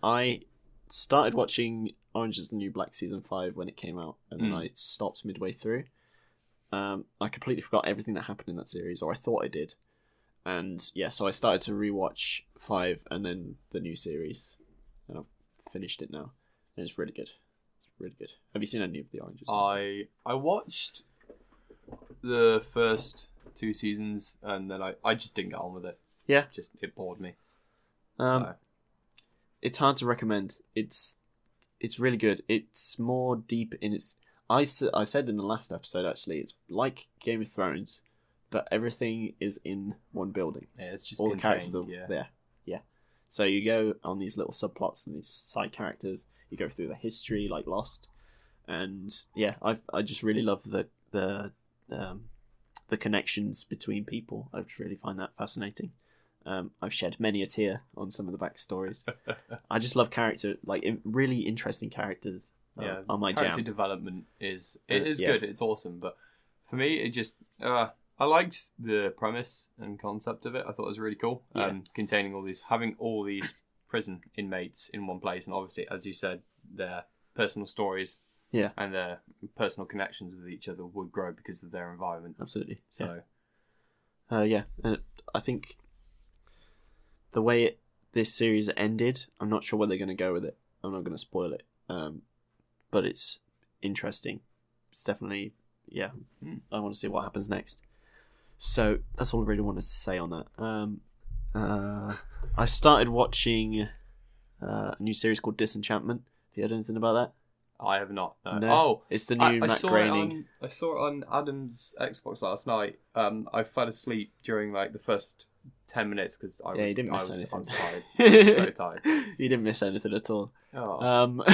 I started watching Orange is the New Black season 5 when it came out, and then I stopped midway through. I completely forgot everything that happened in that series, or I thought I did. And so I started to rewatch 5 and then the new series, and I've finished it now, and it's really good. Really good. Have you seen any of the Oranges? I watched the first 2 seasons and then I just didn't get on with it. Yeah. It bored me. It's hard to recommend. It's really good. It's more deep in its... I said in the last episode, actually, it's like Game of Thrones, but everything is in one building. Yeah, it's just all contained, the characters are there. Yeah. So you go on these little subplots and these side characters. You go through the history, like Lost, and I just really love the the connections between people. I just really find that fascinating. I've shed many a tear on some of the backstories. I just love really interesting characters. On my character jam. development is good. It's awesome, but for me, it just I liked the premise and concept of it. I thought it was really cool. Containing having all these prison inmates in one place, and obviously, as you said, their personal stories. Yeah. And their personal connections with each other would grow because of their environment. Absolutely. So, I think the way this series ended, I'm not sure where they're going to go with it. I'm not going to spoil it. But it's interesting. It's definitely, I want to see what happens next. So that's all I really want to say on that. I started watching a new series called Disenchantment. Have you heard anything about that? I have not. No. No. Oh, it's the new Matt Groening. I saw it on Adam's Xbox last night. I fell asleep during the first 10 minutes because I was tired. I was so tired. You didn't miss anything at all. Oh.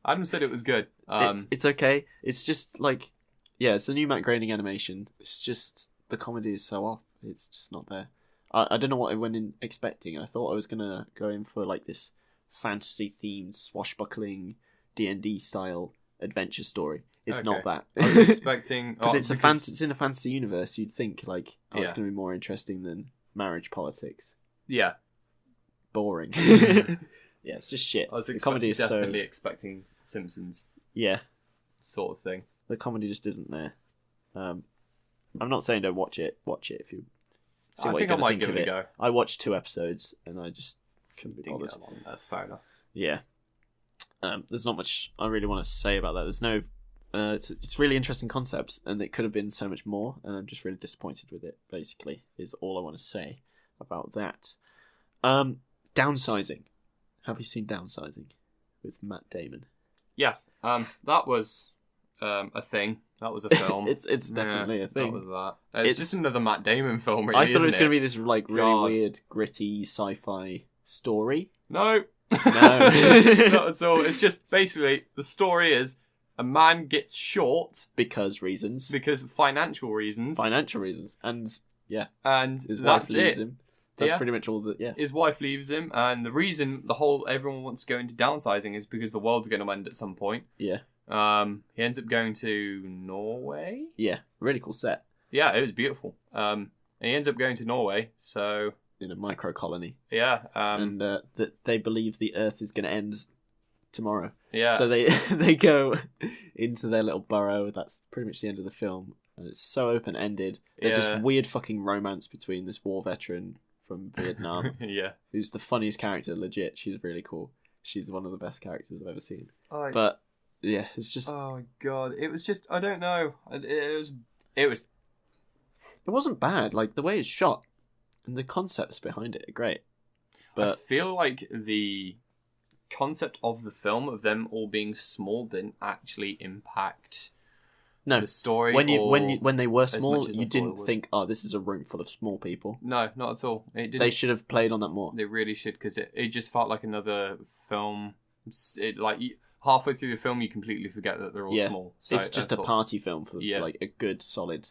Adam said it was good. It's okay. It's just it's the new Matt Groening animation. It's just the comedy is so off. It's just not there. I don't know what I went in expecting. I thought I was gonna go in for this fantasy themed swashbuckling D&D style adventure story. It's not that. I was expecting because it's in a fantasy universe. You'd think it's going to be more interesting than marriage politics. Yeah, boring. Yeah, it's just shit. The comedy is definitely expecting Simpsons. Yeah, sort of thing. The comedy just isn't there. I'm not saying don't watch it. Watch it if you. I think I might give it a go. I watched 2 episodes and I just couldn't be bothered. That's fair enough. Yeah. There's not much I really want to say about that. There's no. It's really interesting concepts, and it could have been so much more. And I'm just really disappointed with it. Basically, is all I want to say about that. Downsizing. Have you seen Downsizing with Matt Damon? Yes. That was a thing. That was a film. it's definitely a thing. That was that. It's just another Matt Damon film. Really, I thought it was going to be this really weird, gritty sci-fi story. No. No. Not at all. It's just basically the story is a man gets short because of financial reasons, and his wife leaves him. That's pretty much all that. His wife leaves him, and the reason everyone wants to go into downsizing is because the world's going to end at some point. Yeah. He ends up going to Norway. Yeah, really cool set. Yeah, it was beautiful. And he ends up going to Norway, so in a micro colony. Yeah. And that they believe the Earth is going to end tomorrow. Yeah. So they go into their little burrow. That's pretty much the end of the film, and it's so open ended. There's this weird fucking romance between this war veteran from Vietnam. Yeah. Who's the funniest character? Legit, she's really cool. She's one of the best characters I've ever seen. But yeah, it's just. Oh god, it was just I don't know. It wasn't bad. The way it's shot and the concepts behind it are great. But I feel like the concept of the film of them all being small didn't actually impact the story. When they were small, you didn't think, oh, this is a room full of small people. No, not at all. It didn't. They should have played on that more. They really should, because it just felt like another film. Halfway through the film, you completely forget that they're all small. So it's just a party film for a good solid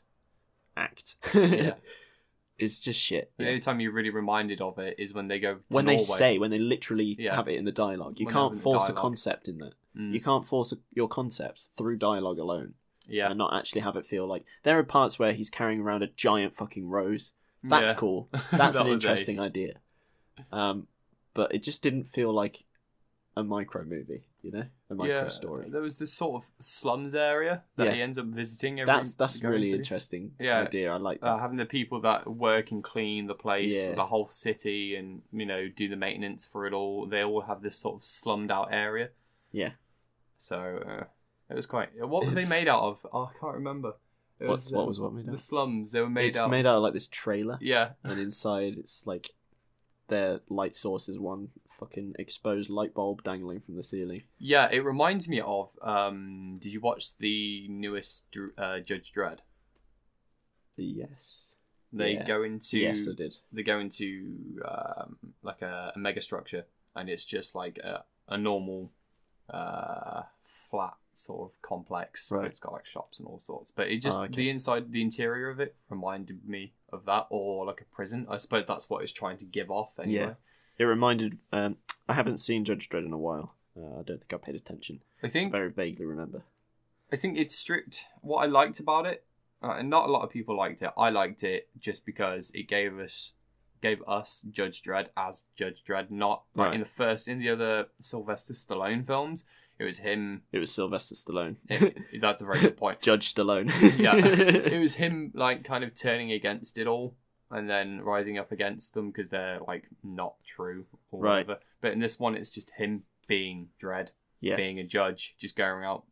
act. Yeah. It's just shit. The only time you're really reminded of it is when they go to Norway. When they literally have it in the dialogue. You can't force a concept in that. Mm. You can't force your concepts through dialogue alone. Yeah. And not actually have it feel like... There are parts where he's carrying around a giant fucking rose. That's cool. That's an interesting idea. But it just didn't feel like a micro movie, a micro story. There was this sort of slums area that he ends up visiting. That's a really interesting idea. I like that. Having the people that work and clean the place, the whole city, and do the maintenance for it all. They all have this sort of slummed out area. Yeah. So it was quite. What were they made out of? Oh, I can't remember. What was made out of? The slums. They were made out. It's made out of this trailer. Yeah. And inside it's their light source is one fucking exposed light bulb dangling from the ceiling. Yeah, it reminds me of. Did you watch the newest Judge Dredd? Yes. They go into. Yes, I did. They go into a mega structure, and it's just like a normal flat sort of complex. Right. It's got like shops and all sorts. But it just okay. the interior of it reminded me of that, or like a prison. I suppose that's what it's trying to give off anyway. Yeah. It reminded. I haven't seen Judge Dredd in a while. I don't think I paid attention. I think very vaguely remember. I think it's strict. What I liked about it, and not a lot of people liked it. I liked it just because it gave us Judge Dredd as Judge Dredd, not like in the other Sylvester Stallone films. It was him. It was Sylvester Stallone. That's a very good point. Judge Stallone. Yeah, it was him like kind of turning against it all and then rising up against them because they're like not true or whatever. But in this one, it's just him being Dredd, being a judge, just going out,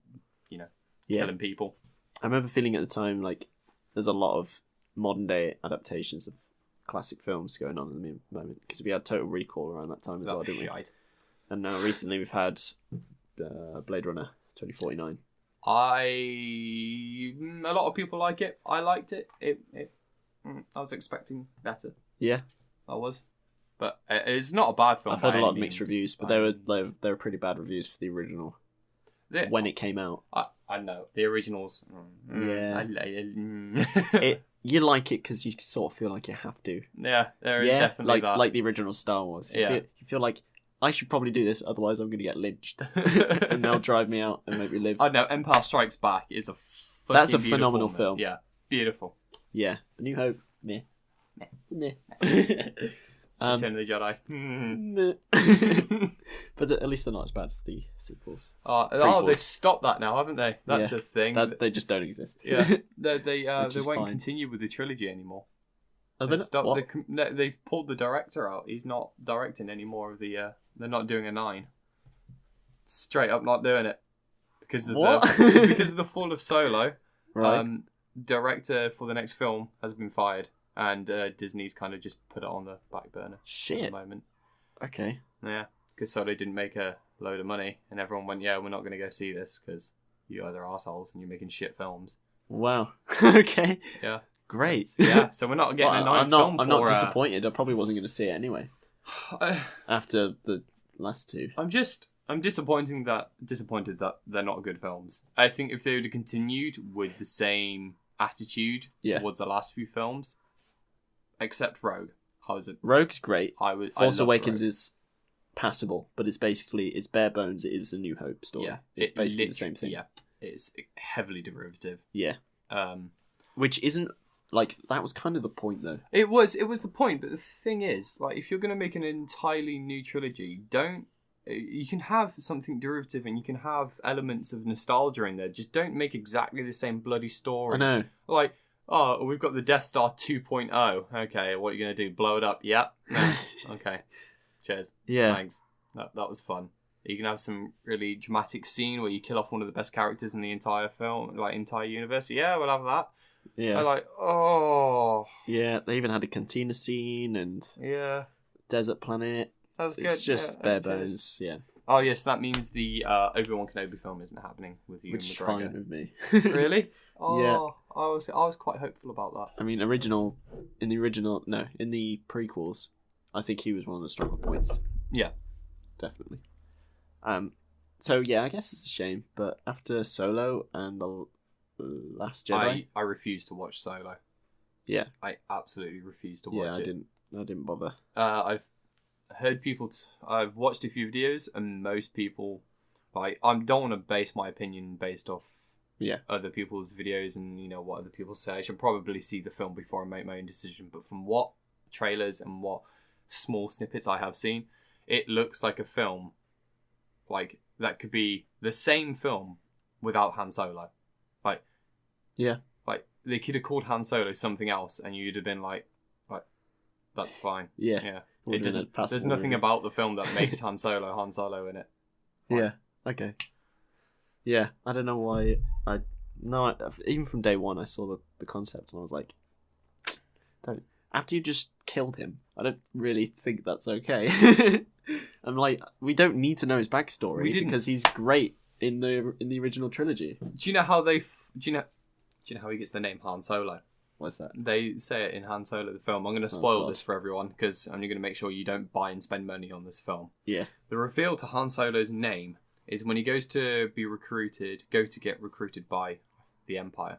killing people. I remember feeling at the time like there's a lot of modern day adaptations of classic films going on at the moment because we had Total Recall around that time as well, didn't we? And now recently we've had Blade Runner 2049. A lot of people like it. I liked it. I was expecting better. Yeah, I was, but it's not a bad film. I've heard a lot of mixed reviews, but they were pretty bad reviews for the original when it came out. I know the originals. You like it because you sort of feel like you have to. Yeah, there is definitely that. Like the original Star Wars. You feel like I should probably do this, otherwise I'm going to get lynched, and they'll drive me out and make me live. I know. Empire Strikes Back is that's a phenomenal film. Yeah, beautiful. Yeah, A New Hope. Meh. Return of the Jedi. But at least they're not as bad as the sequels. They've stopped that now, haven't they? That's a thing. They just don't exist. Yeah, they won't continue with the trilogy anymore. They've pulled the director out. He's not directing any more of the. They're not doing a 9. Straight up, not doing it because of the fall of Solo. Right. Director for the next film has been fired. And Disney's kind of just put it on the back burner at the moment. Okay. Yeah, because Solo didn't make a load of money, and everyone went, "Yeah, we're not going to go see this because you guys are assholes and you're making shit films." Wow. Okay. Yeah. Great. Yeah. So we're not getting a 9th film. I'm not disappointed. I probably wasn't going to see it anyway. After the last 2. I'm disappointed that they're not good films. I think if they would have continued with the same attitude towards the last few films. Except Rogue. Rogue's great. Force Awakens Rogue. Is passable, but it's bare bones. It is a New Hope story. Yeah, it's basically the same thing. Yeah, it's heavily derivative. Yeah, which isn't like that was kind of the point though. It was the point, but the thing is, like, if you're going to make an entirely new trilogy, you can have something derivative and you can have elements of nostalgia in there. Just don't make exactly the same bloody story. I know, like. Oh, we've got the Death Star 2.0. Okay, what are you going to do? Blow it up? Yep. No. Okay. Cheers. Yeah. Thanks. That was fun. You can have some really dramatic scene where you kill off one of the best characters in the entire film, like entire universe. Yeah, we'll have that. Yeah. I'm like, oh. Yeah, they even had a cantina scene and desert planet. That's good. It's just bare bones. Yeah. Oh yes, that means the Obi-Wan Kenobi film isn't happening with you. Which is fine with me. Really? Oh, yeah. I was quite hopeful about that. I mean, in the prequels, I think he was one of the stronger points. Yeah, definitely. So yeah, I guess it's a shame, but after Solo and the Last Jedi, I refuse to watch Solo. Yeah, I absolutely refuse to watch it. I didn't bother. I've heard people. I've watched a few videos, and most people, like, I don't want to base my opinion based off other people's videos and what other people say. I should probably see the film before I make my own decision. But from what trailers and what small snippets I have seen, it looks like a film, like that could be the same film without Han Solo. Like they could have called Han Solo something else, and you'd have been like, that's fine. Yeah. It doesn't. There's nothing about the film that makes Han Solo in it. Yeah. Okay. Yeah, I don't know why. Even from day one, I saw the concept and I was like, don't. After you just killed him, I don't really think that's okay. I'm like, we don't need to know his backstory because he's great in the original trilogy. Do you know how do you know how he gets the name Han Solo? What's that? They say it in Han Solo, the film. I'm going to spoil this for everyone because I'm going to make sure you don't buy and spend money on this film. Yeah. The reveal to Han Solo's name is when he goes to get recruited by the Empire.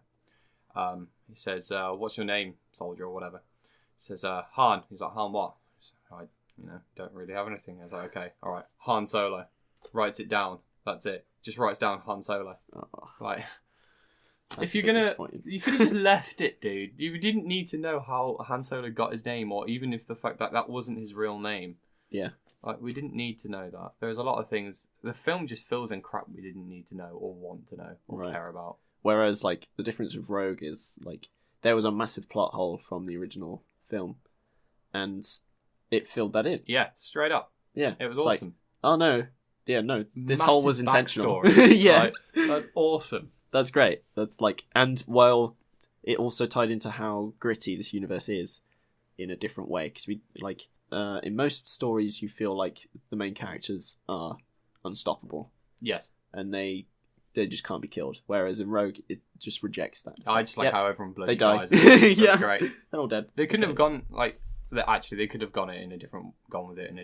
He says, "What's your name, soldier?" or whatever. He says, "Han." He's like, "Han what?" I don't really have anything. I was like, "Okay, all right." Han Solo writes it down. That's it. Just writes down Han Solo. Oh, Like, that's if you're a bit gonna, disappointing. you could have just left it, dude. You didn't need to know how Han Solo got his name, or even if the fact that that wasn't his real name. Yeah. Like, we didn't need to know that. There's a lot of things. The film just fills in crap we didn't need to know or want to know or care about. Whereas, like, the difference with Rogue is, like, there was a massive plot hole from the original film, and it filled that in. Yeah, straight up. Yeah. It was it's awesome. Like, oh, no. Yeah, no. This Massive hole was intentional. backstory. Yeah. Like, that's awesome. That's great. That's, like... And, while it also tied into how gritty this universe is in a different way, because we, like... in most stories, you feel like the main characters are unstoppable. Yes. And they just can't be killed. Whereas in Rogue, it just rejects that. I just like how everyone bloody they die. dies. That's Yeah. great. They're all dead. They couldn't have gone like actually. They could have gone with it in a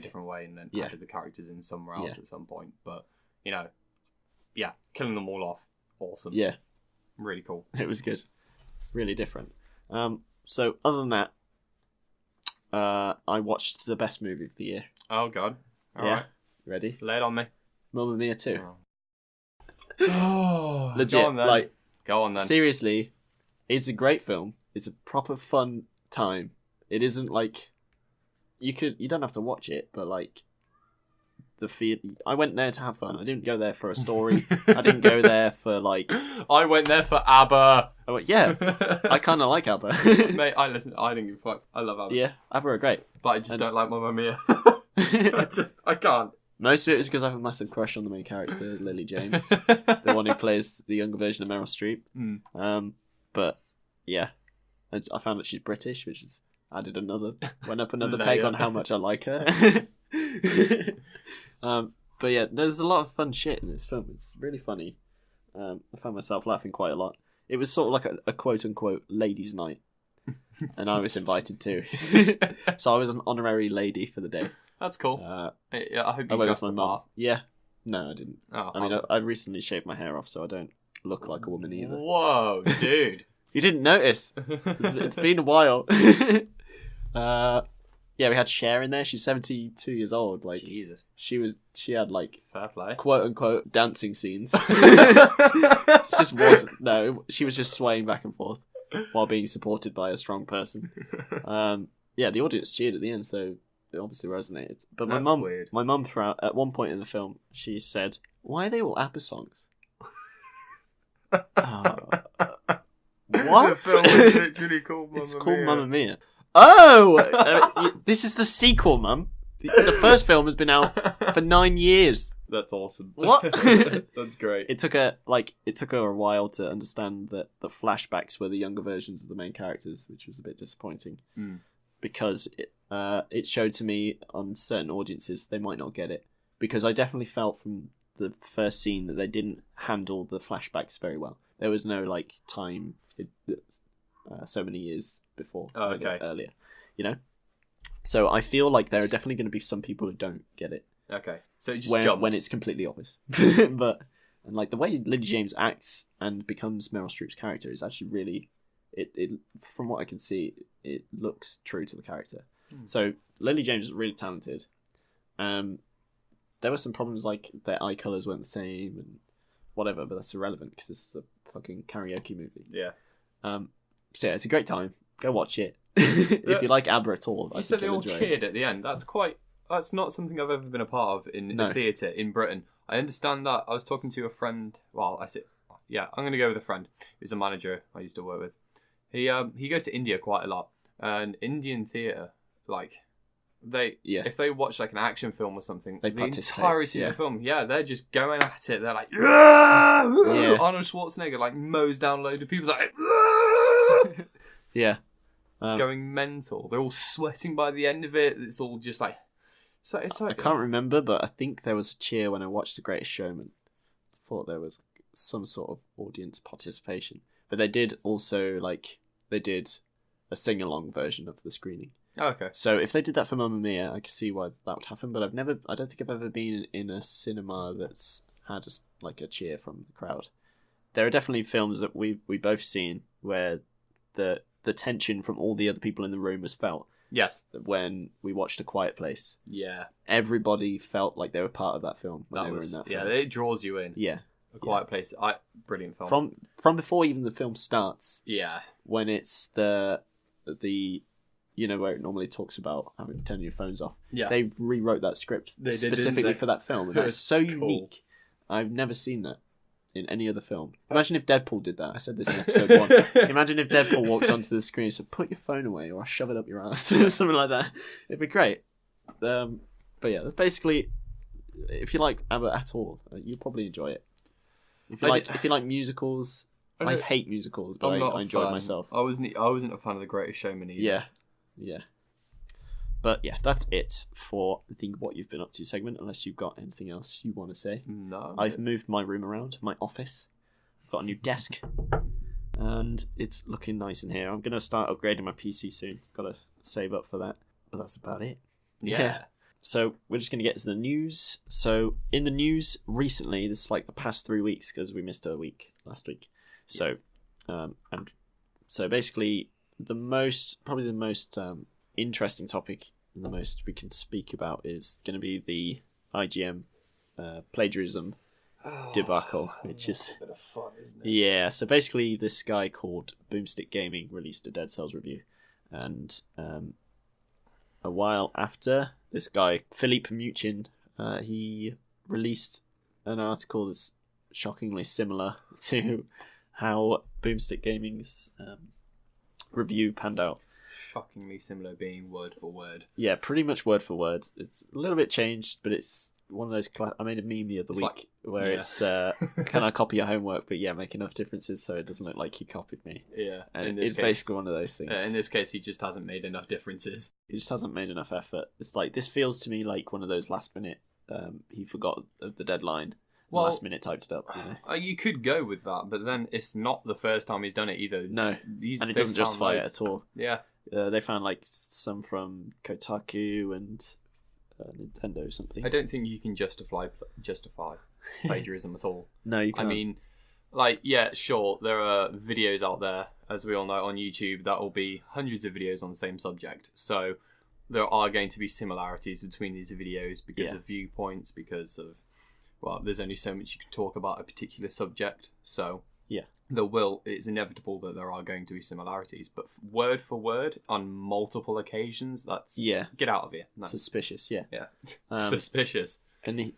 different way, and then added the characters in somewhere else at some point. But killing them all off, awesome. Yeah, really cool. it was good. It's really different. So other than that, I watched the best movie of the year. Oh God! All right, ready? lay it on me. Mamma Mia 2. Oh, Legit, go on then. like Go on then. seriously, it's a great film. It's a proper fun time. It isn't like you don't have to watch it, but like I went there to have fun. I didn't go there for a story. I didn't go there for like. I went there for ABBA. I went, yeah, I kind of like ABBA. Mate, I didn't give a fuck. I love ABBA. Yeah, ABBA are great. But I just don't like Mamma Mia. I can't. Most of it is because I have a massive crush on the main character, Lily James, the one who plays the younger version of Meryl Streep. But yeah, I found that she's British, which is went up another peg on how much I like her. But yeah, there's a lot of fun shit in this film. It's really funny. I found myself laughing quite a lot. It was sort of like a quote-unquote ladies' night, and I was invited too. So I was an honorary lady for the day. That's cool. I hope you I went dressed with my the mum. part. Yeah. No, I didn't. Oh, I mean, I recently shaved my hair off, so I don't look like a woman either. Whoa, dude. You didn't notice. It's been a while. Yeah, we had Cher in there. She's 72 years old. Like, Jesus. She had like Fair play. quote unquote dancing scenes. It just wasn't. No, she was just swaying back and forth while being supported by a strong person. Yeah, the audience cheered at the end, so it obviously resonated. But my mum throughout at one point in the film, she said, "Why are they all ABBA songs?" What? The film is literally called Mamma It's called Mia. Mamma Mia. Oh, this is the sequel, Mum. The first film has been out for 9 years. That's awesome. What? That's great. It took her a while to understand that the flashbacks were the younger versions of the main characters, which was a bit disappointing. Because it showed to me on certain audiences they might not get it. Because I definitely felt from the first scene that they didn't handle the flashbacks very well. There was no like time, so many years before, earlier, you know. So I feel like there are definitely going to be some people who don't get it. Okay, so it just jumps when it's completely obvious. But and like the way Lily James acts and becomes Meryl Streep's character is actually really, it from what I can see, it looks true to the character. So Lily James is really talented. There were some problems like their eye colours weren't the same and whatever, but that's irrelevant because this is a fucking karaoke movie. Yeah. So yeah, it's a great time. Go watch it. If you like ABBA at all, you said they all cheered at the end. That's not something I've ever been a part of in the theatre in Britain. I understand that. I was talking to a friend. Well, I'm going to go with a friend who's a manager I used to work with. He goes to India quite a lot, and Indian theatre, like if they watch like an action film or something, the entirety of the film, they're just going at it. They're like, Arnold Schwarzenegger like mows down a load of people, like, going mental. They're all sweating by the end of it. It's all just like, so it's like I can't remember, but I think there was a cheer when I watched The Greatest Showman. I thought there was some sort of audience participation, but they did a sing-along version of the screening. Oh, okay. So if they did that for Mamma Mia, I could see why that would happen. But I don't think I've ever been in a cinema that's had like a cheer from the crowd. There are definitely films that we both seen where the tension from all the other people in the room was felt. Yes. When we watched A Quiet Place. Yeah. Everybody felt like they were part of that film when they were in that film. Yeah, it draws you in. Yeah. A Quiet Place. Brilliant film. From before even the film starts. Yeah. When it's the where it normally talks about having to turn your phones off. Yeah. They rewrote that script specifically for that film, and that's so unique. I've never seen that in any other film. Imagine if Deadpool did that. I said this in episode 1. Imagine if Deadpool walks onto the screen and said, "Put your phone away, or I'll shove it up your ass," something like that. It'd be great. But yeah, that's basically. If you like ABBA at all, you'll probably enjoy it. If you like musicals, I hate musicals, but I enjoy it myself. I wasn't a fan of The Greatest Showman either. Yeah. But yeah, that's it for the What You've Been Up To segment, unless you've got anything else you want to say. No. I've moved my room around, my office. I've got a new desk, and it's looking nice in here. I'm going to start upgrading my PC soon. Got to save up for that, but that's about it. Yeah. So we're just going to get to the news. So in the news recently, this is like the past 3 weeks, because we missed a week last week. So, yes. And so basically probably the most interesting topic and the most we can speak about is going to be the IGN plagiarism debacle, which is a bit of fun, isn't it? Yeah. So basically, this guy called Boomstick Gaming released a Dead Cells review, and a while after, this guy Philippe Muchin he released an article that's shockingly similar to how Boomstick Gaming's review panned out. Shockingly similar, being word for word. Yeah, pretty much word for word. It's a little bit changed, but it's one of those. I made a meme the other week where it's can I copy your homework, but make enough differences so it doesn't look like you copied me. Yeah, and it's basically one of those things. In this case, he just hasn't made enough differences. He just hasn't made enough effort. It's like, this feels to me like one of those last minute. He forgot the deadline. Well, last minute typed it up. You could go with that, but then it's not the first time he's done it either. No, and it doesn't justify it at all. Yeah. They found some from Kotaku and Nintendo or something. I don't think you can justify plagiarism at all. No, you can't. I mean, sure, there are videos out there, as we all know, on YouTube that will be hundreds of videos on the same subject. So there are going to be similarities between these videos because of viewpoints, because of, there's only so much you can talk about a particular subject. So it's inevitable that there are going to be similarities, but word for word on multiple occasions, that's get out of here. No. Suspicious. Yeah. Suspicious. And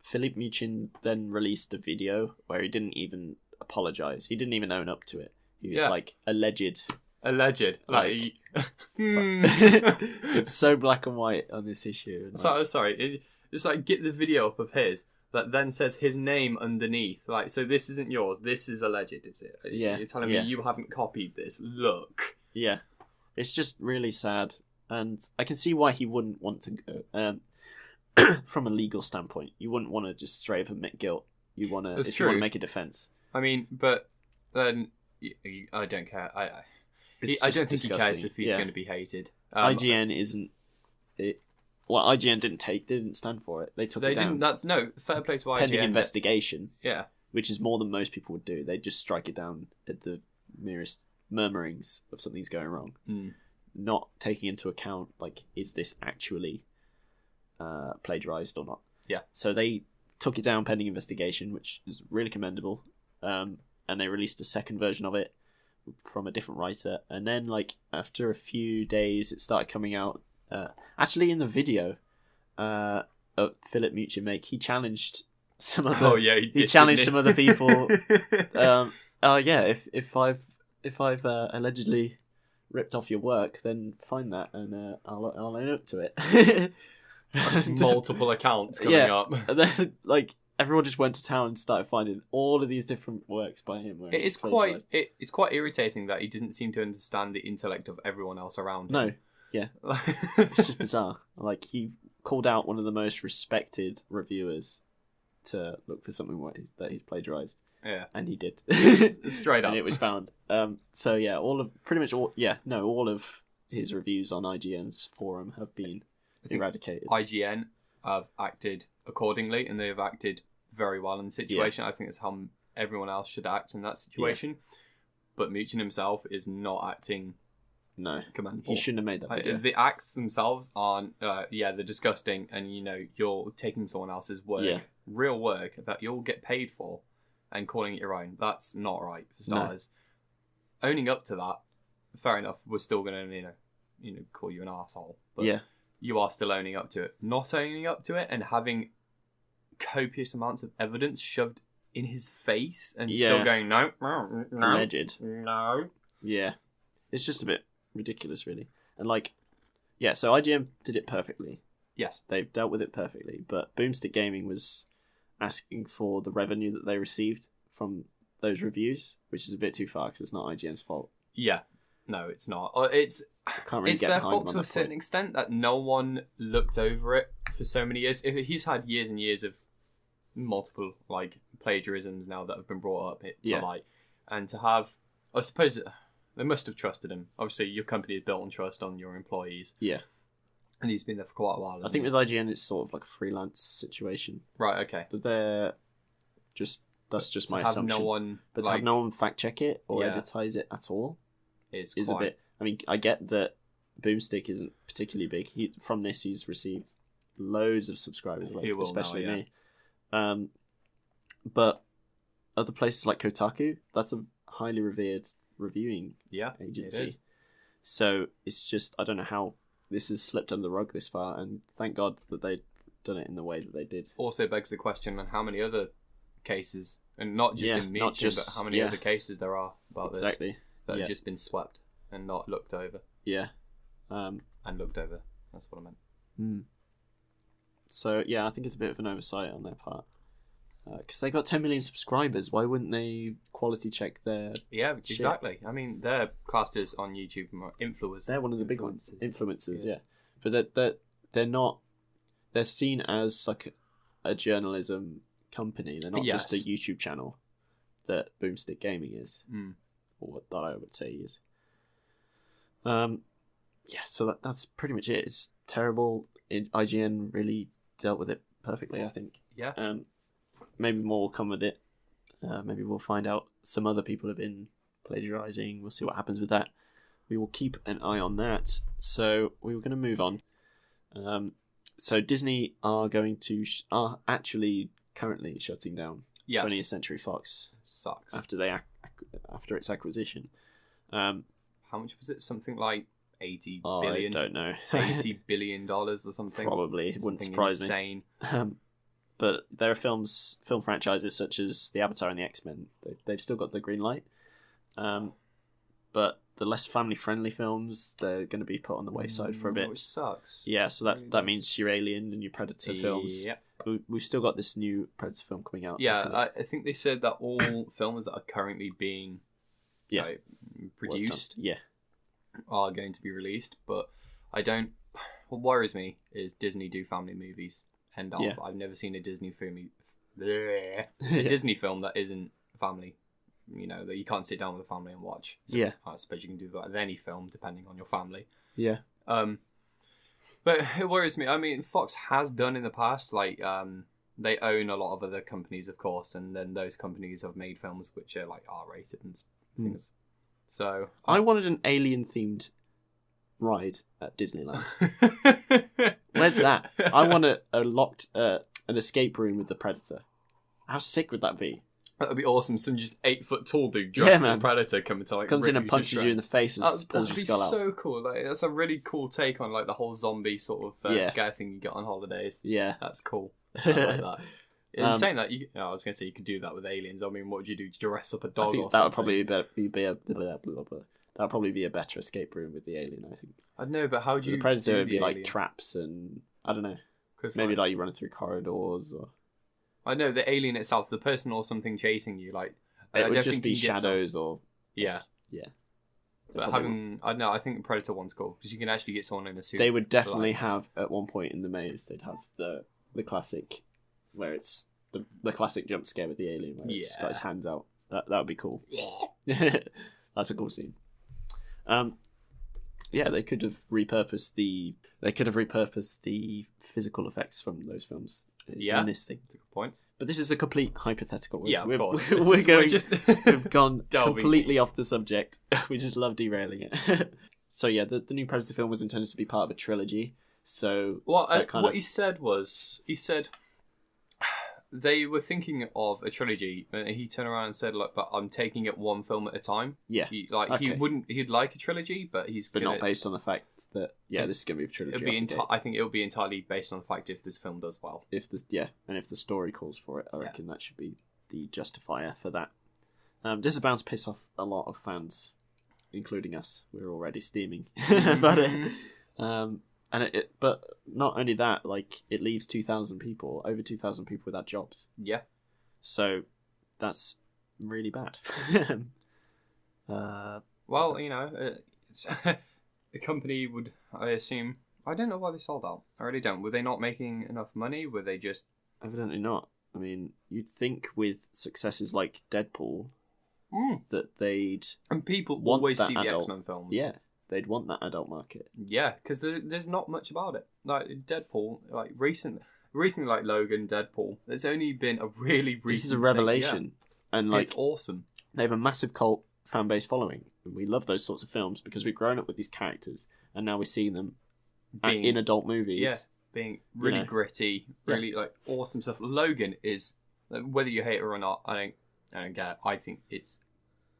Philippe Muchin then released a video where he didn't even apologize. He didn't even own up to it. He was like, alleged. Like, it's so black and white on this issue. Sorry, it's like, get the video up of his that then says his name underneath. Like, so this isn't yours. This is alleged, is it? Yeah. You're telling me you haven't copied this. Look. Yeah. It's just really sad. And I can see why he wouldn't want to go. From a legal standpoint, you wouldn't want to just straight up admit guilt. You want to, you want to make a defense. I mean, but then I don't care. I don't think he cares if he's going to be hated. IGN isn't it. Well, IGN didn't stand for it. They took it down. Fair play to IGN. Pending investigation. Yeah. Which is more than most people would do. They just strike it down at the merest murmurings of something's going wrong. Not taking into account, is this actually plagiarized or not? Yeah. So they took it down pending investigation, which is really commendable. And they released a second version of it from a different writer. And then, after a few days, it started coming out. Actually, in the video, Philip Muchin he challenged some other. He challenged some other people. If I've allegedly ripped off your work, then find that and I'll own up to it. Multiple accounts coming up, and then everyone just went to town and started finding all of these different works by him. It's quite irritating that he doesn't seem to understand the intellect of everyone else around him. No. Yeah, it's just bizarre. He called out one of the most respected reviewers to look for something that he's plagiarized. Yeah, and he did. Straight up, and it was found. All of his reviews on IGN's forum have been eradicated. IGN have acted accordingly, and they have acted very well in the situation. I think that's how everyone else should act in that situation. But Muchin himself is not acting commendable. He shouldn't have made that video. The acts themselves aren't, they're disgusting, and you're taking someone else's work, real work that you'll get paid for, and calling it your own. That's not right for starters. No. Owning up to that, fair enough. We're still gonna call you an arsehole, but you are still owning up to it. Not owning up to it and having copious amounts of evidence shoved in his face and still going no, alleged. No. Yeah, it's just a bit ridiculous, really. And so IGN did it perfectly. Yes, they've dealt with it perfectly. But Boomstick Gaming was asking for the revenue that they received from those reviews, which is a bit too far because it's not IGN's fault. Yeah, no, it's not. It's their fault to a certain extent that no one looked over it for so many years. If he's had years and years of multiple plagiarisms now that have been brought up to light, and to have, I suppose they must have trusted him. Obviously, your company is built on trust on your employees. Yeah. And he's been there for quite a while. I think with IGN, it's sort of like a freelance situation. Right, okay. But that's just my assumption. To have no one fact check it or advertise it at all is a bit. I mean, I get that Boomstick isn't particularly big. From this, he's received loads of subscribers, especially me. But other places like Kotaku, that's a highly revered reviewing agency. It is. So it's just, I don't know how this has slipped under the rug this far, and thank God that they've done it in the way that they did. Also begs the question on how many other cases, and not just in Muchin, but how many other cases there are about this that have just been swept and not looked over. Yeah. And looked over. That's what I meant. Mm. So, I think it's a bit of an oversight on their part. Because they got 10 million subscribers. Why wouldn't they quality check their shit? Exactly. I mean, they're classed as on YouTube influencers. They're one of the big ones. Influencers, But they're not... They're seen as like a journalism company. They're not just a YouTube channel that Boomstick Gaming is. Mm. Or what that I would say is. So that's pretty much it. It's terrible. IGN really dealt with it perfectly, I think. Yeah. Maybe more will come with it. Maybe we'll find out some other people have been plagiarizing. We'll see what happens with that. We will keep an eye on that. So we were going to move on. So Disney are are actually currently shutting down 20th Century Fox. Sucks. After its acquisition. How much was it? Something like 80 billion? I don't know. $80 billion or something? Probably. It wouldn't surprise me. But there are film franchises such as the Avatar and the X-Men. They've still got the green light. But the less family-friendly films, they're going to be put on the wayside for a bit. Which sucks. Yeah, so that means your Alien and your Predator films. Yeah. We've still got this new Predator film coming out. Yeah, I think they said that all films that are currently being produced are going to be released, but what worries me is Disney do family movies. End of. I've never seen a Disney film Disney film that isn't family, that you can't sit down with a family and watch. So I suppose you can do that with any film depending on your family. But it worries me. I mean, Fox has done in the past, they own a lot of other companies, of course, and then those companies have made films which are R-rated and things. So I wanted an alien themed ride at Disneyland. Where's that? I want a locked an escape room with the Predator. How sick would that be? That would be awesome. Some just 8 foot tall dude dressed as a Predator coming to comes in and punches you in the face and pulls your skull out. That'd be so cool. That's a really cool take on the whole zombie sort of scare thing you get on holidays. Yeah, that's cool. I like that. In saying that, I was going to say you could do that with aliens. I mean, what would you do? Dress up a dog? I think that would probably that'd probably be a better escape room with the alien. I think. I know, but how do you? The Predator would be like traps and I don't know. Maybe you running through corridors or. I know the alien itself, the person or something chasing you, it would just be shadows or. Yeah. Yeah. But I don't know. I think the Predator one's cool because you can actually get someone in a suit. They would definitely have at one point in the maze. They'd have the classic, where it's the classic jump scare with the alien where it's got his hands out. That would be cool. That's a cool scene. They could have repurposed the physical effects from those films in this thing. That's a good point. But this is a complete hypothetical. Yeah, of course. We've gone delving completely off the subject. We just love derailing it. So yeah, the new Predator film was intended to be part of a trilogy. So what he said they were thinking of a trilogy, and he turned around and said, "Look, but I'm taking it one film at a time." Yeah, he'd like a trilogy, but not based on the fact that this is going to be a trilogy. I think it'll be entirely based on the fact if this film does well. If the story calls for it, I reckon that should be the justifier for that. This is bound to piss off a lot of fans, including us. We're already steaming about it. But not only that, like, it leaves over 2,000 people without jobs. Yeah. So that's really bad. Well, a company would, I assume, I don't know why they sold out. I really don't. Were they not making enough money? Were they just... Evidently not. I mean, you'd think with successes like Deadpool that they'd... And people always see the X-Men films. Yeah. They'd want that adult market. Yeah, because there's not much about it. Like Deadpool, like recently like Logan, Deadpool, there's only been a really recent. This is a revelation, and like it's awesome. They have a massive cult fan base following, and we love those sorts of films because we've grown up with these characters, and now we're seeing them in adult movies. Yeah, being really gritty, really like awesome stuff. Logan is, whether you hate it or not, I don't get it. I think it's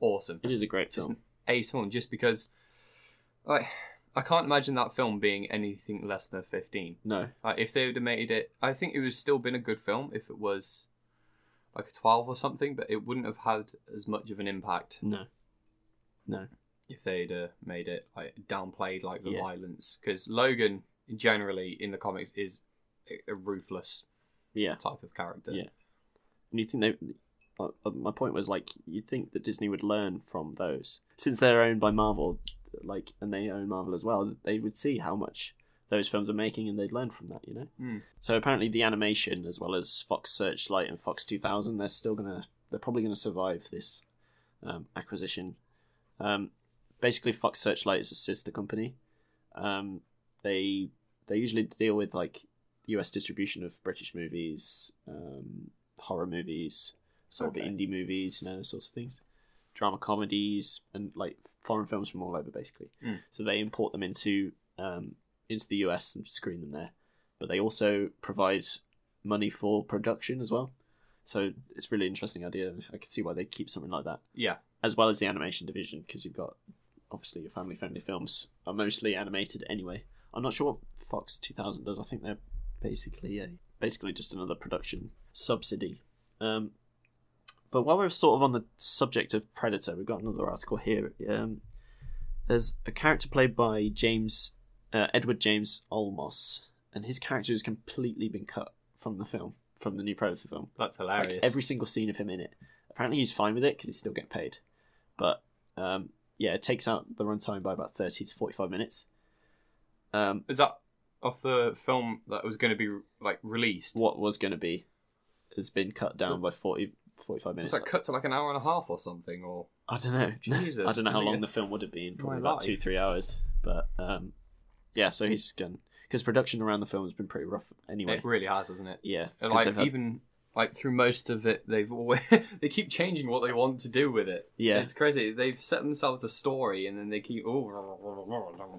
awesome. It is a great film. Just an ace film, just because. Like, I can't imagine that film being anything less than 15. No. If they would have made it, I think it would have still been a good film if it was like a 12 or something, but it wouldn't have had as much of an impact. No. If they'd made it like downplayed like the violence, because Logan generally in the comics is a ruthless type of character. Yeah. And you think my point was, like, you'd think that Disney would learn from those, since they're owned by Marvel. Like, and they own Marvel as well, they would see how much those films are making and they'd learn from that, So apparently the animation, as well as Fox Searchlight and Fox 2000, they're probably gonna survive this acquisition. Basically Fox Searchlight is a sister company. They usually deal with like US distribution of British movies, horror movies, sort of indie movies, those sorts of things. Drama comedies and like foreign films from all over, basically. So they import them into the US and screen them there, but they also provide money for production as well. So it's a really interesting idea. I can see why they keep something like that. Yeah, as well as the animation division, because you've got obviously your family-friendly films are mostly animated anyway. I'm not sure what Fox 2000 does. I think they're basically just another production subsidy. But while we're sort of on the subject of Predator, we've got another article here. There's a character played by Edward James Olmos, and his character has completely been cut from the film, from the new Predator film. That's hilarious. Like, every single scene of him in it. Apparently he's fine with it because he's still getting paid. But it takes out the runtime by about 30 to 45 minutes. Is that off the film that was going to be like released? What was going to be has been cut down by 45 minutes. It's like cut to like an hour and a half or something, or I don't know. Jesus, I don't know how long the film would have been. Probably about 2-3 hours. But so he's gone, because production around the film has been pretty rough anyway. It really has, hasn't it? Yeah. Like even like through most of it, they've always they keep changing what they want to do with it. Yeah, it's crazy. They've set themselves a story and then they keep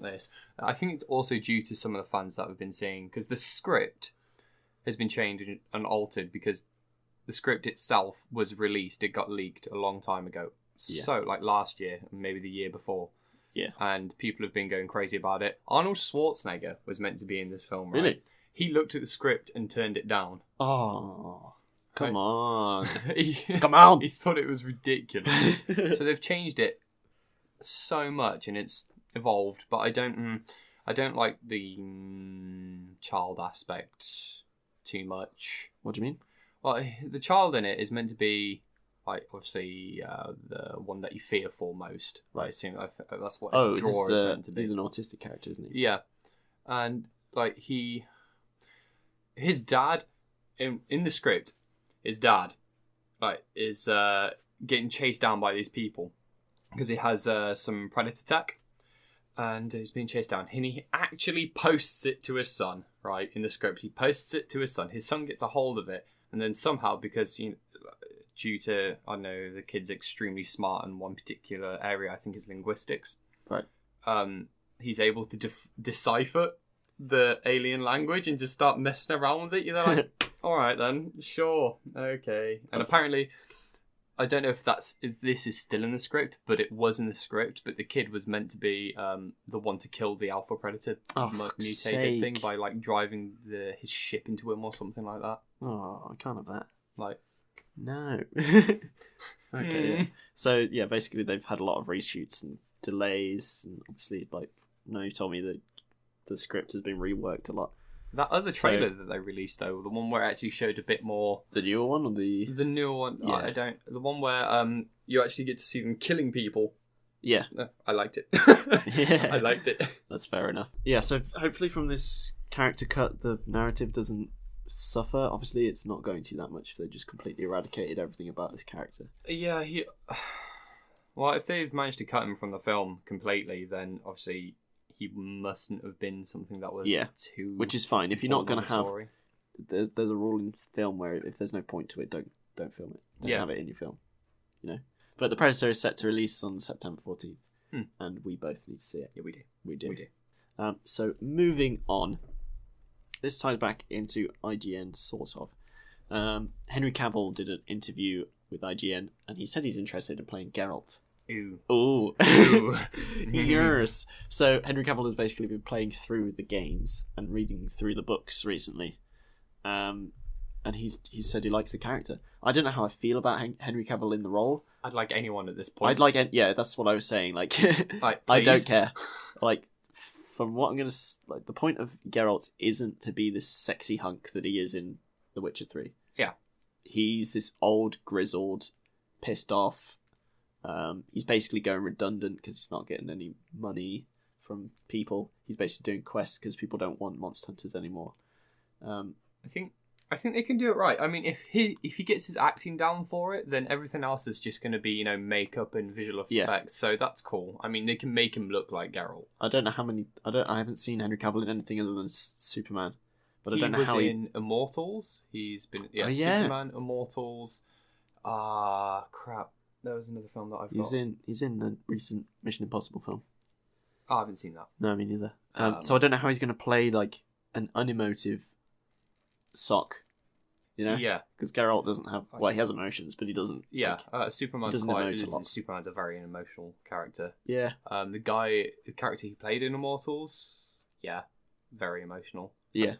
this. I think it's also due to some of the fans that have been saying, because the script has been changed and altered because the script itself was released. It got leaked a long time ago. Yeah. So like last year, maybe the year before. Yeah. And people have been going crazy about it. Arnold Schwarzenegger was meant to be in this film, right? Really? He looked at the script and turned it down. Oh, come on. Come on. He thought it was ridiculous. So they've changed it so much and it's evolved, but I don't like the child aspect too much. What do you mean? Well, the child in it is meant to be, like, obviously the one that you fear for most. Right. I assume that's what his draw is meant to be. He's an autistic character, isn't he? Yeah. And, like, his dad, in the script, his dad, like, is getting chased down by these people because he has some predator attack. And he's being chased down. And he actually posts it to his son, right, in the script. He posts it to his son. His son gets a hold of it And then somehow, because due to, I don't know, the kid's extremely smart in one particular area, I think is linguistics. Right. He's able to decipher the alien language and just start messing around with it. You're like, all right then, sure, okay. And apparently, I don't know if this is still in the script, but it was in the script. But the kid was meant to be the one to kill the alpha predator mutated thing by like driving his ship into him or something like that. Oh, I can't have that. Like, no. Okay. Yeah. So yeah, basically they've had a lot of reshoots and delays, and obviously, like, no, you told me that the script has been reworked a lot. That other trailer that they released, though, the one where it actually showed a bit more... The newer one or the newer one? Yeah. I don't... The one where you actually get to see them killing people. Yeah. I liked it. Yeah. I liked it. That's fair enough. Yeah, so hopefully from this character cut, the narrative doesn't suffer. Obviously, it's not going to that much if they just completely eradicated everything about this character. Yeah, well, if they've managed to cut him from the film completely, then obviously... he mustn't have been something that was too... Which is fine. If you're not going to have... story. There's a rule in film where if there's no point to it, don't film it. Don't have it in your film. You know? But The Predator is set to release on September 14th. And we both need to see it. Yeah, we do. We do. So moving on. This ties back into IGN, sort of. Henry Cavill did an interview with IGN, and he said he's interested in playing Geralt. Ooh. Ooh. Ooh. Yes. So Henry Cavill has basically been playing through the games and reading through the books recently. And he said he likes the character. I don't know how I feel about Henry Cavill in the role. I'd like anyone at this point. Yeah, that's what I was saying. Like, like I don't care. Like, from what I'm gonna like, the point of Geralt isn't to be this sexy hunk that he is in The Witcher 3. Yeah. He's this old, grizzled, pissed off. He's basically going redundant because he's not getting any money from people. He's basically doing quests because people don't want monster hunters anymore. I think they can do it right. I mean, if he gets his acting down for it, then everything else is just going to be, makeup and visual effects. Yeah. So that's cool. I mean, they can make him look like Geralt. I don't know how many. I haven't seen Henry Cavill in anything other than Superman. But I don't know he was how in Immortals. He's been Superman, Immortals. Crap. There was another film that I've got. He's in the recent Mission Impossible film. Oh, I haven't seen that. No, me neither. So I don't know how he's going to play like an unemotive sock. Yeah. Because Geralt doesn't have. Well, he has emotions, but he doesn't. Yeah. Superman's doesn't emote a lot. Superman's a very emotional character. Yeah. The character he played in Immortals, yeah, very emotional. Yeah.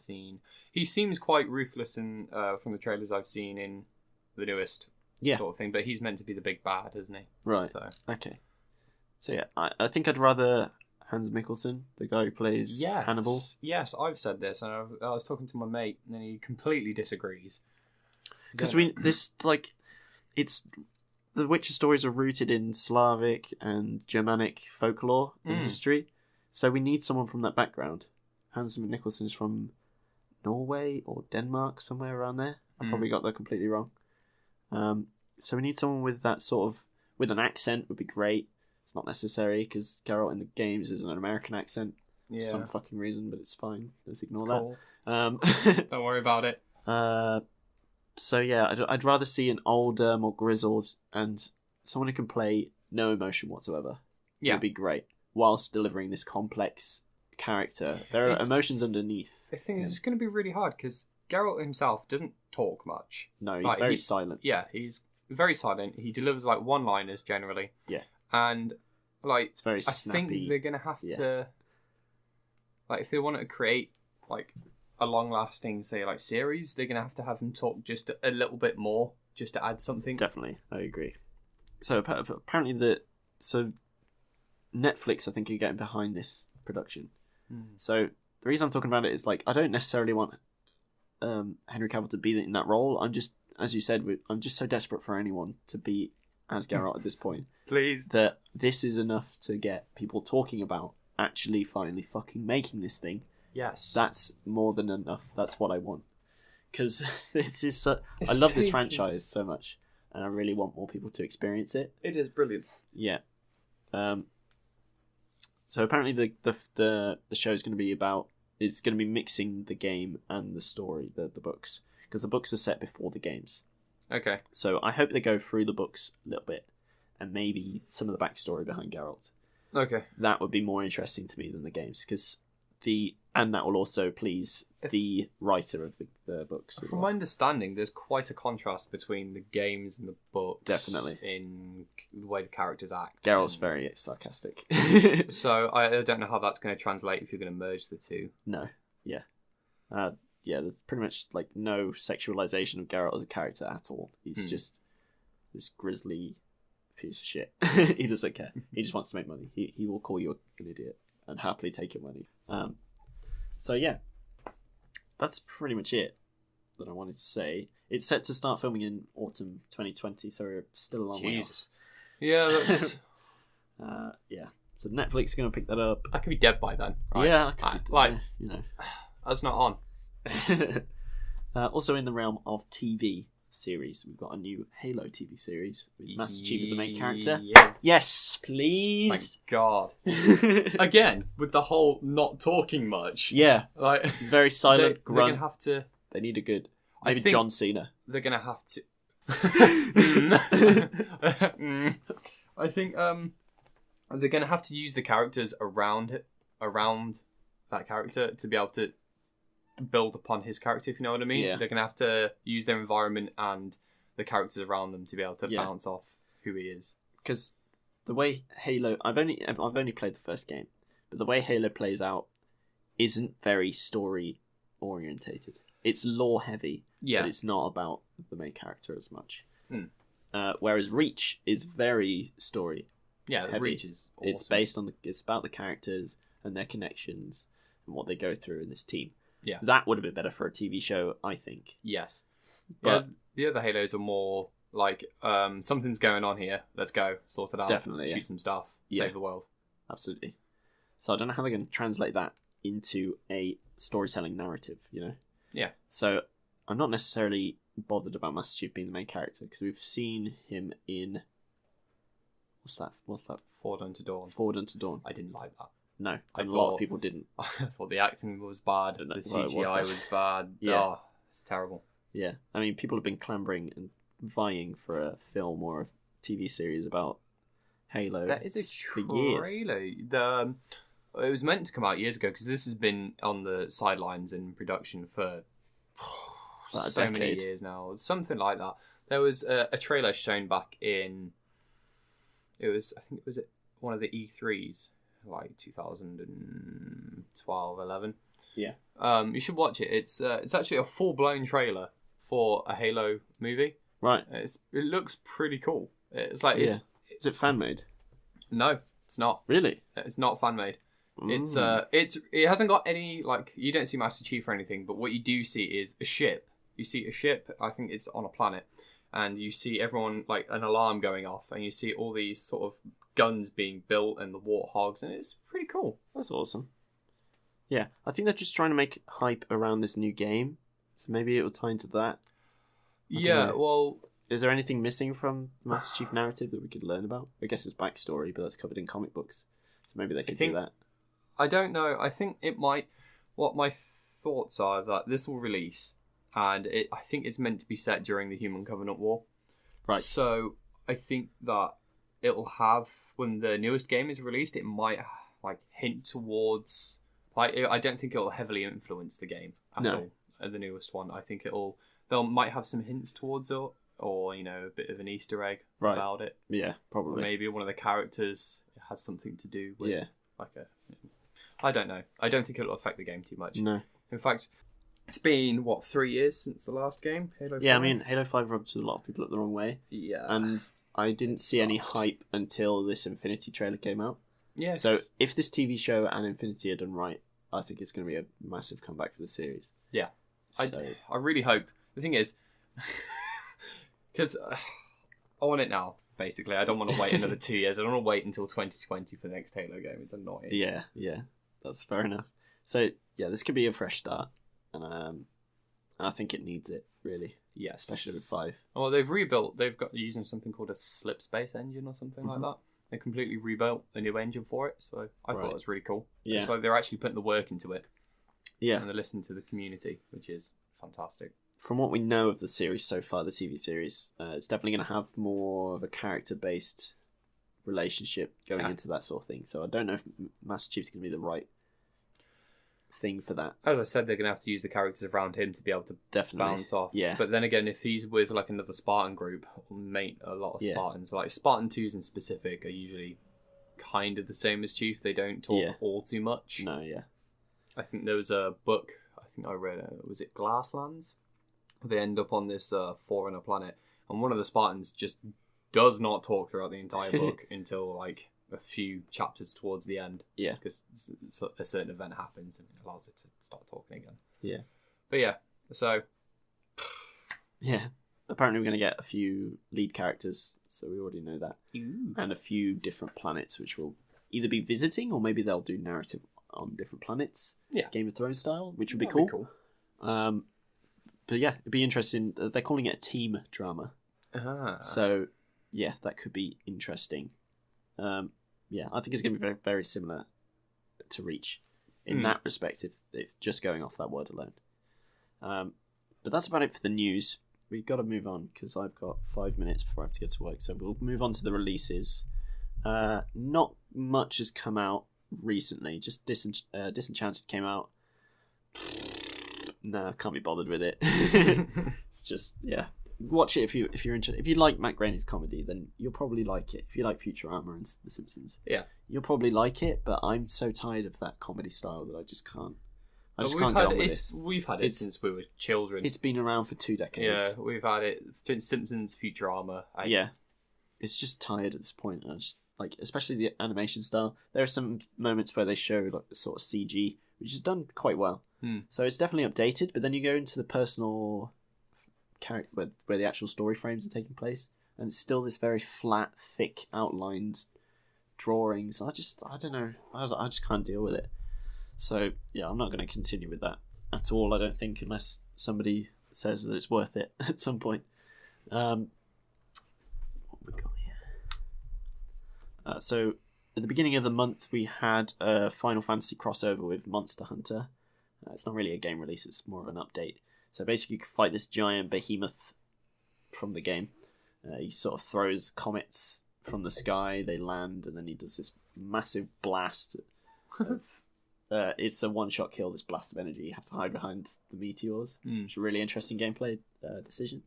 He seems quite ruthless from the trailers I've seen in the newest. Sort of thing, but he's meant to be the big bad, isn't he? Right. So okay. So yeah, I think I'd rather Hans Mikkelsen, the guy who plays Hannibal. Yes, I've said this, and I was talking to my mate, and he completely disagrees. Because it's the Witcher stories are rooted in Slavic and Germanic folklore and history, so we need someone from that background. Hans Mikkelsen is from Norway or Denmark, somewhere around there. I probably got that completely wrong. So we need someone with that sort of with an accent would be great. It's not necessary because Geralt in the games is an American accent for some fucking reason, but it's fine. Let's ignore that. Don't worry about it. So yeah, I'd rather see an older, more grizzled, and someone who can play no emotion whatsoever. Yeah, would be great whilst delivering this complex character. There are emotions underneath. The thing is, it's going to be really hard because Geralt himself doesn't talk much. No, he's very silent. Yeah, he's very silent. He delivers like one-liners generally. Yeah. And like it's very snappy. I think they're going to have to like if they want to create like a long-lasting say like series, they're going to have him talk just a little bit more just to add something. Definitely. I agree. So apparently Netflix I think are getting behind this production. So the reason I'm talking about it is like I don't necessarily want Henry Cavill to be in that role. I'm just, as you said, I'm just so desperate for anyone to be as Geralt at this point. Please. That this is enough to get people talking about actually finally fucking making this thing. Yes. That's more than enough. That's what I want. Because this is so... I love this franchise so much. And I really want more people to experience it. It is brilliant. Yeah. So apparently the show is going to be about... It's going to be mixing the game and the story, the books. because the books are set before the games. Okay. So I hope they go through the books a little bit, and maybe some of the backstory behind Geralt. Okay. That would be more interesting to me than the games, and that will also please the writer of the books. From my understanding, there's quite a contrast between the games and the books. Definitely. In the way the characters act. Geralt's very sarcastic. So I don't know how that's going to translate if you're going to merge the two. No. Yeah. There's pretty much like no sexualization of Geralt as a character at all. He's just this grisly piece of shit. He doesn't care. He just wants to make money. He will call you an idiot and happily take your money. So yeah, that's pretty much it that I wanted to say. It's set to start filming in autumn 2020, so we're still a long way off. Yeah, that's... yeah. So Netflix is going to pick that up. I could be dead by then. Right? Yeah, that's not on. Also in the realm of TV series, we've got a new Halo TV series with Master Chief as the main character. Yes, please. Thank God. Again, with the whole not talking much. Yeah, like it's very silent. They're gonna have to. They need a good. Maybe John Cena. They're gonna have to. I think they're gonna have to use the characters around that character to be able to build upon his character, if you know what I mean. Yeah. They're gonna have to use their environment and the characters around them to be able to bounce off who he is. Because the way Halo, I've only played the first game, but the way Halo plays out isn't very story orientated. It's lore heavy, but it's not about the main character as much. Whereas Reach is very story. Yeah, heavy. Reach is awesome. It's based on it's about the characters and their connections and what they go through in this team. Yeah, that would have been better for a TV show, I think. Yes, but the other Halos are more like something's going on here. Let's go sort it out. Definitely, shoot some stuff. Save the world. Absolutely. So I don't know how they're going to translate that into a storytelling narrative. You know. Yeah. So I'm not necessarily bothered about Master Chief being the main character because we've seen him in what's that? Forward Unto Dawn. Forward Unto Dawn. I didn't like that. No, a lot of people didn't. I thought the acting was bad. The CGI was bad. Yeah. Oh, it's terrible. Yeah. I mean, people have been clambering and vying for a film or a TV series about Halo That is a trailer. It was meant to come out years ago because this has been on the sidelines in production for so many years now. Something like that. There was a trailer shown back in... I think it was at one of the E3s. Like 2012, 11. Yeah. You should watch it. It's actually a full-blown trailer for a Halo movie. Right. It looks pretty cool. It's like is it fan made? No, it's not. Really? It's not fan made. It hasn't got any like you don't see Master Chief or anything, but what you do see is a ship. You see a ship. I think it's on a planet, and you see everyone like an alarm going off, and you see all these sort of guns being built and the warthogs, and it's pretty cool. That's awesome. Yeah, I think they're just trying to make hype around this new game, so maybe it will tie into that. Yeah, well... Is there anything missing from the Master Chief narrative that we could learn about? I guess it's backstory, but that's covered in comic books, so maybe they could do that. I don't know. I think it might... What my thoughts are that this will release, and I think it's meant to be set during the Human Covenant War. Right. So I think that it'll have, when the newest game is released, it might like hint towards, like, I don't think it'll heavily influence the game at all. The newest one, I think they might have some hints towards it, or you know, a bit of an Easter egg about it. Yeah, probably. Or maybe one of the characters has something to do with like a. I don't know. I don't think it'll affect the game too much. No. In fact, it's been 3 years since the last game, Halo 5? Yeah, I mean, Halo 5 rubs a lot of people up the wrong way. Yeah. And I didn't see any hype until this Infinity trailer came out. Yeah. So if this TV show and Infinity are done right, I think it's going to be a massive comeback for the series. Yeah. So... I really hope. The thing is, because I want it now, basically. I don't want to wait another 2 years. I don't want to wait until 2020 for the next Halo game. It's annoying. Yeah. That's fair enough. So, yeah, this could be a fresh start. And I think it needs it, really. Yes. Especially with 5. Well, they've rebuilt. They've got using something called a slip space engine or something like that. They completely rebuilt a new engine for it. So I thought it was really cool. Yeah. It's like they're actually putting the work into it. Yeah. And they're listening to the community, which is fantastic. from what we know of the series so far, the TV series, it's definitely going to have more of a character-based relationship going into that sort of thing. So I don't know if Master Chief's going to be the right thing for that. As I said, they're going to have to use the characters around him to be able to bounce off. Yeah. But then again, if he's with like another Spartan group, mate, a lot of Spartans, like Spartan 2s in specific, are usually kind of the same as Chief. They don't talk all too much. No, yeah. I think there was a book, I think I read, was it Glasslands? They end up on this foreigner planet, and one of the Spartans just does not talk throughout the entire book until like a few chapters towards the end. Yeah. Because a certain event happens and it allows it to start talking again. Yeah. But yeah, so... Yeah. Apparently we're going to get a few lead characters, so we already know that. Ooh. And a few different planets, which will either be visiting, or maybe they'll do narrative on different planets. Yeah. Game of Thrones style, which would be That'd cool. be cool. But yeah, it'd be interesting. They're calling it a team drama. So, yeah, that could be interesting. Yeah, I think it's going to be very, very similar to Reach in that respect, if just going off that word alone. But that's about it for the news. We've got to move on because I've got 5 minutes before I have to get to work. So we'll move on to the releases. Not much has come out recently. Just Disenchanted came out. No, can't be bothered with it. It's just, yeah. Watch it if you're interested. If you like Matt Groening's comedy, then you'll probably like it. If you like Futurama and The Simpsons, you'll probably like it. But I'm so tired of that comedy style that I just can't. Can't get on with this. We've had it since we were children. It's been around for 2 decades. Yeah, we've had it since Simpsons, Futurama. Yeah, it's just tired at this point. I just like, especially the animation style. There are some moments where they show like the sort of CG, which is done quite well. So it's definitely updated. But then you go into the personal character where the actual story frames are taking place, and it's still this very flat, thick outlined drawings. I don't know. I just can't deal with it. So yeah, I'm not going to continue with that at all. I don't think, unless somebody says that it's worth it at some point. What we got here? So at the beginning of the month, we had a Final Fantasy crossover with Monster Hunter. It's not really a game release; it's more of an update. So basically, you can fight this giant behemoth from the game. He sort of throws comets from the sky. They land, and then he does this massive blast of. It's a one-shot kill, this blast of energy. You have to hide behind the meteors, which is a really interesting gameplay decision.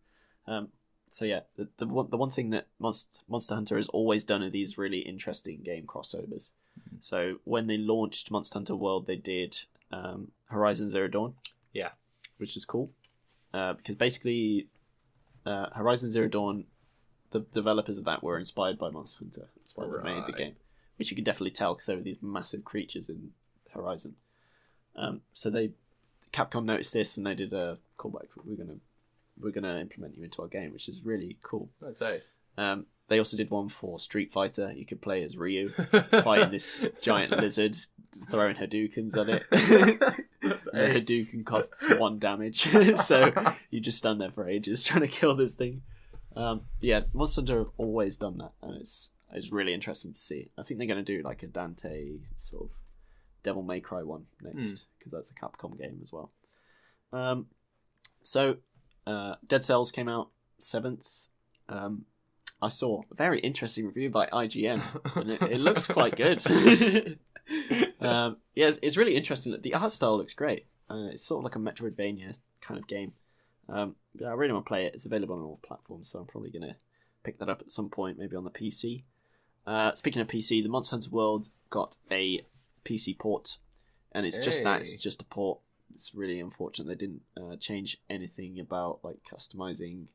So yeah, the one thing that Monster Hunter has always done are these really interesting game crossovers. So when they launched Monster Hunter World, they did Horizon Zero Dawn. Yeah. Which is cool. Because basically, Horizon Zero Dawn, the developers of that were inspired by Monster Hunter. That's why they made the game. Which you can definitely tell because there were these massive creatures in Horizon. So Capcom noticed this and they did a callback. We're gonna implement you into our game, which is really cool. That's nice. They also did one for Street Fighter. You could play as Ryu, fighting this giant lizard, throwing Hadoukens at it. The Hadouken costs 1 damage, so you just stand there for ages trying to kill this thing. Yeah, Monster Hunter have always done that, and it's really interesting to see. I think they're going to do like a Dante sort of Devil May Cry one next, because that's a Capcom game as well. So Dead Cells came out 7th. I saw a very interesting review by IGN, and it looks quite good. Yeah, it's really interesting. The art style looks great. It's sort of like a Metroidvania kind of game. I really want to play it. It's available on all platforms, so I'm probably going to pick that up at some point, maybe on the PC. Speaking of PC, the Monster Hunter World got a PC port, and it's just that. It's just a port. It's really unfortunate they didn't change anything about like customizing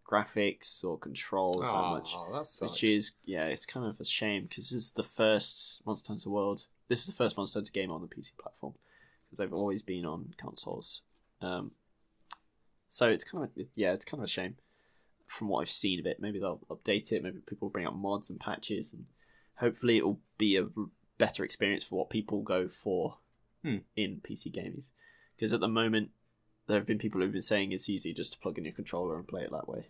graphics or controls that much. That sucks. Which is, yeah, it's kind of a shame because this is the first Monster Hunter World. This is the first Monster Hunter game on the PC platform because they've always been on consoles. So it's kind of a shame from what I've seen of it. Maybe they'll update it. Maybe people will bring up mods and patches, and hopefully it will be a better experience for what people go for in PC gaming. Because at the moment, there have been people who've been saying it's easy just to plug in your controller and play it that way,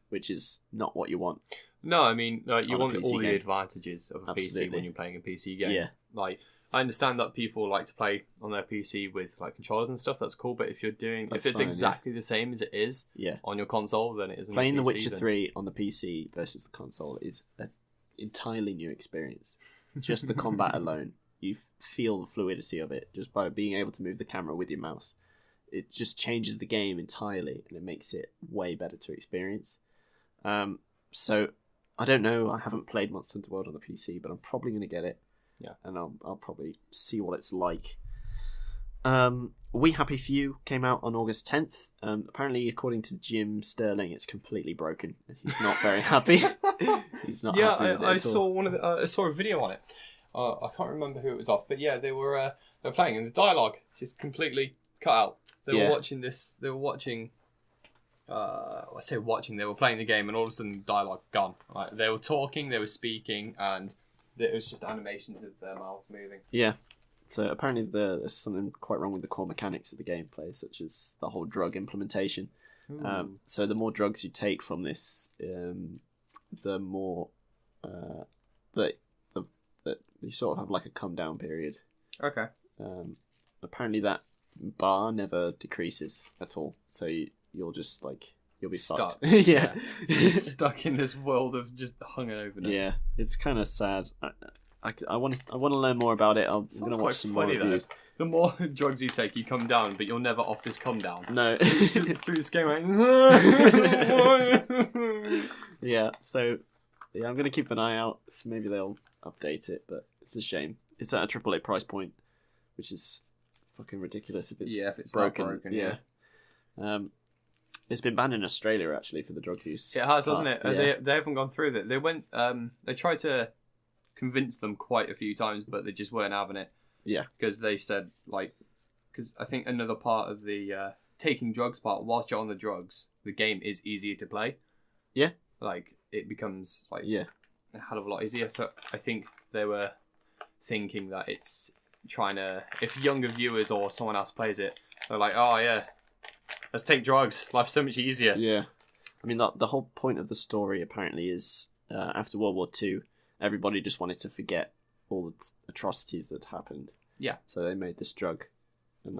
which is not what you want. No, I mean, you want all the game. advantages of a PC when you're playing a PC game. Yeah. Like, I understand that people like to play on their PC with like controllers and stuff. That's cool. But if if it's fine, exactly the same as it is on your console, then it isn't. Playing on The PC, Witcher then... 3 on the PC versus the console is an entirely new experience. Just the combat alone, you feel the fluidity of it just by being able to move the camera with your mouse. It just changes the game entirely, and it makes it way better to experience. So I don't know. I haven't played Monster Hunter World on the PC, but I'm probably going to get it. Yeah, and I'll probably see what it's like. We Happy Few came out on August 10th. Apparently, according to Jim Sterling, it's completely broken. He's not very happy. He's not happy with it I saw I saw a video on it. I can't remember who it was off, but yeah, they were playing, and the dialogue just completely cut out. They were watching this. They were watching. I say watching. They were playing the game, and all of a sudden, dialogue gone. Like, they were talking, they were speaking, and it was just animations of their mouths moving. Yeah. So apparently there's something quite wrong with the core mechanics of the gameplay, such as the whole drug implementation. So the more drugs you take from this, the more that you sort of have like a come down period. Okay. Apparently that bar never decreases at all, so you'll just like you'll be stuck. fucked. Yeah. Stuck in this world of just hungover. Yeah, it's kind of sad. I want to learn more about it. I'm going to watch some more reviews. The more drugs you take, you come down, but you're never off this come down. No. You should through this game like... Yeah, so yeah, I'm going to keep an eye out. So maybe they'll update it, but it's a shame. It's at a AAA price point, which is fucking ridiculous if it's broken. Not broken. Yeah. It's been banned in Australia actually for the drug use. It has, hasn't it? Yeah. They haven't gone through that. They went. They tried to convince them quite a few times, but they just weren't having it. Yeah. Because they said because I think another part of the taking drugs part, whilst you're on the drugs, the game is easier to play. Yeah. Like it becomes a hell of a lot easier. I think they were thinking that it's trying to, if younger viewers or someone else plays it, they're like, oh yeah, let's take drugs. Life's so much easier. Yeah. I mean, the whole point of the story apparently is after World War II, everybody just wanted to forget all the atrocities that happened. Yeah. So they made this drug, and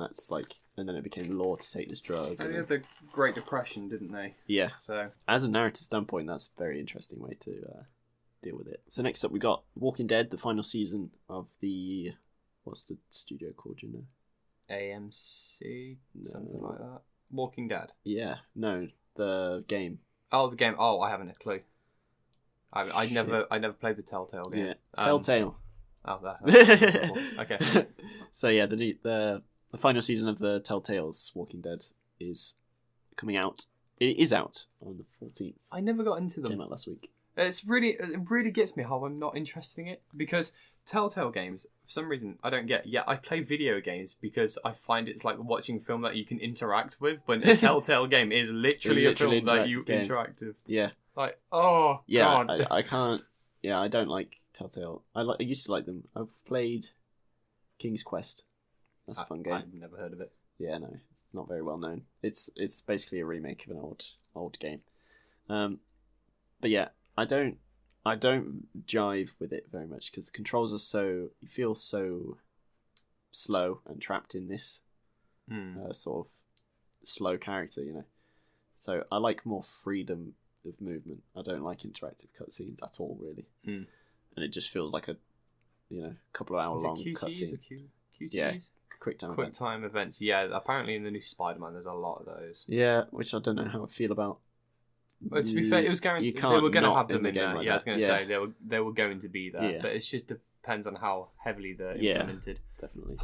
and then it became law to take this drug. They had the Great Depression, didn't they? Yeah. So as a narrative standpoint, that's a very interesting way to deal with it. So next up, we got Walking Dead, the final season of what's the studio called? You know? AMC, something like that. Walking Dead. Yeah. No, the game. Oh, the game. Oh, I haven't a clue. I never played the Telltale game. Yeah. Telltale. Oh, that. Okay. So yeah, the final season of the Telltale's Walking Dead is coming out. It is out on the 14th. I never got into them. Came out last week. It really gets me how I'm not interested in it, because Telltale games, for some reason, I don't get. Yeah, I play video games because I find it's like watching film that you can interact with, but a Telltale game is literally a film that you interact with. Yeah. Like, oh, yeah, God. I can't. Yeah, I don't like Telltale. I used to like them. I've played King's Quest. That's a fun game. I've never heard of it. Yeah, no, it's not very well known. It's basically a remake of an old game. But yeah, I don't jive with it very much because the controls are you feel so slow and trapped in this sort of slow character, you know. So I like more freedom of movement. I don't like interactive cutscenes at all, really. And it just feels like a couple of hour long cutscene. QTEs? Yeah, quick time events. Yeah, apparently in the new Spider-Man, there's a lot of those. Yeah, which I don't know how I feel about. But to be fair, it was guaranteed they were going to have them in there. Like I was going to say they were going to be there, but it just depends on how heavily they're implemented. Definitely.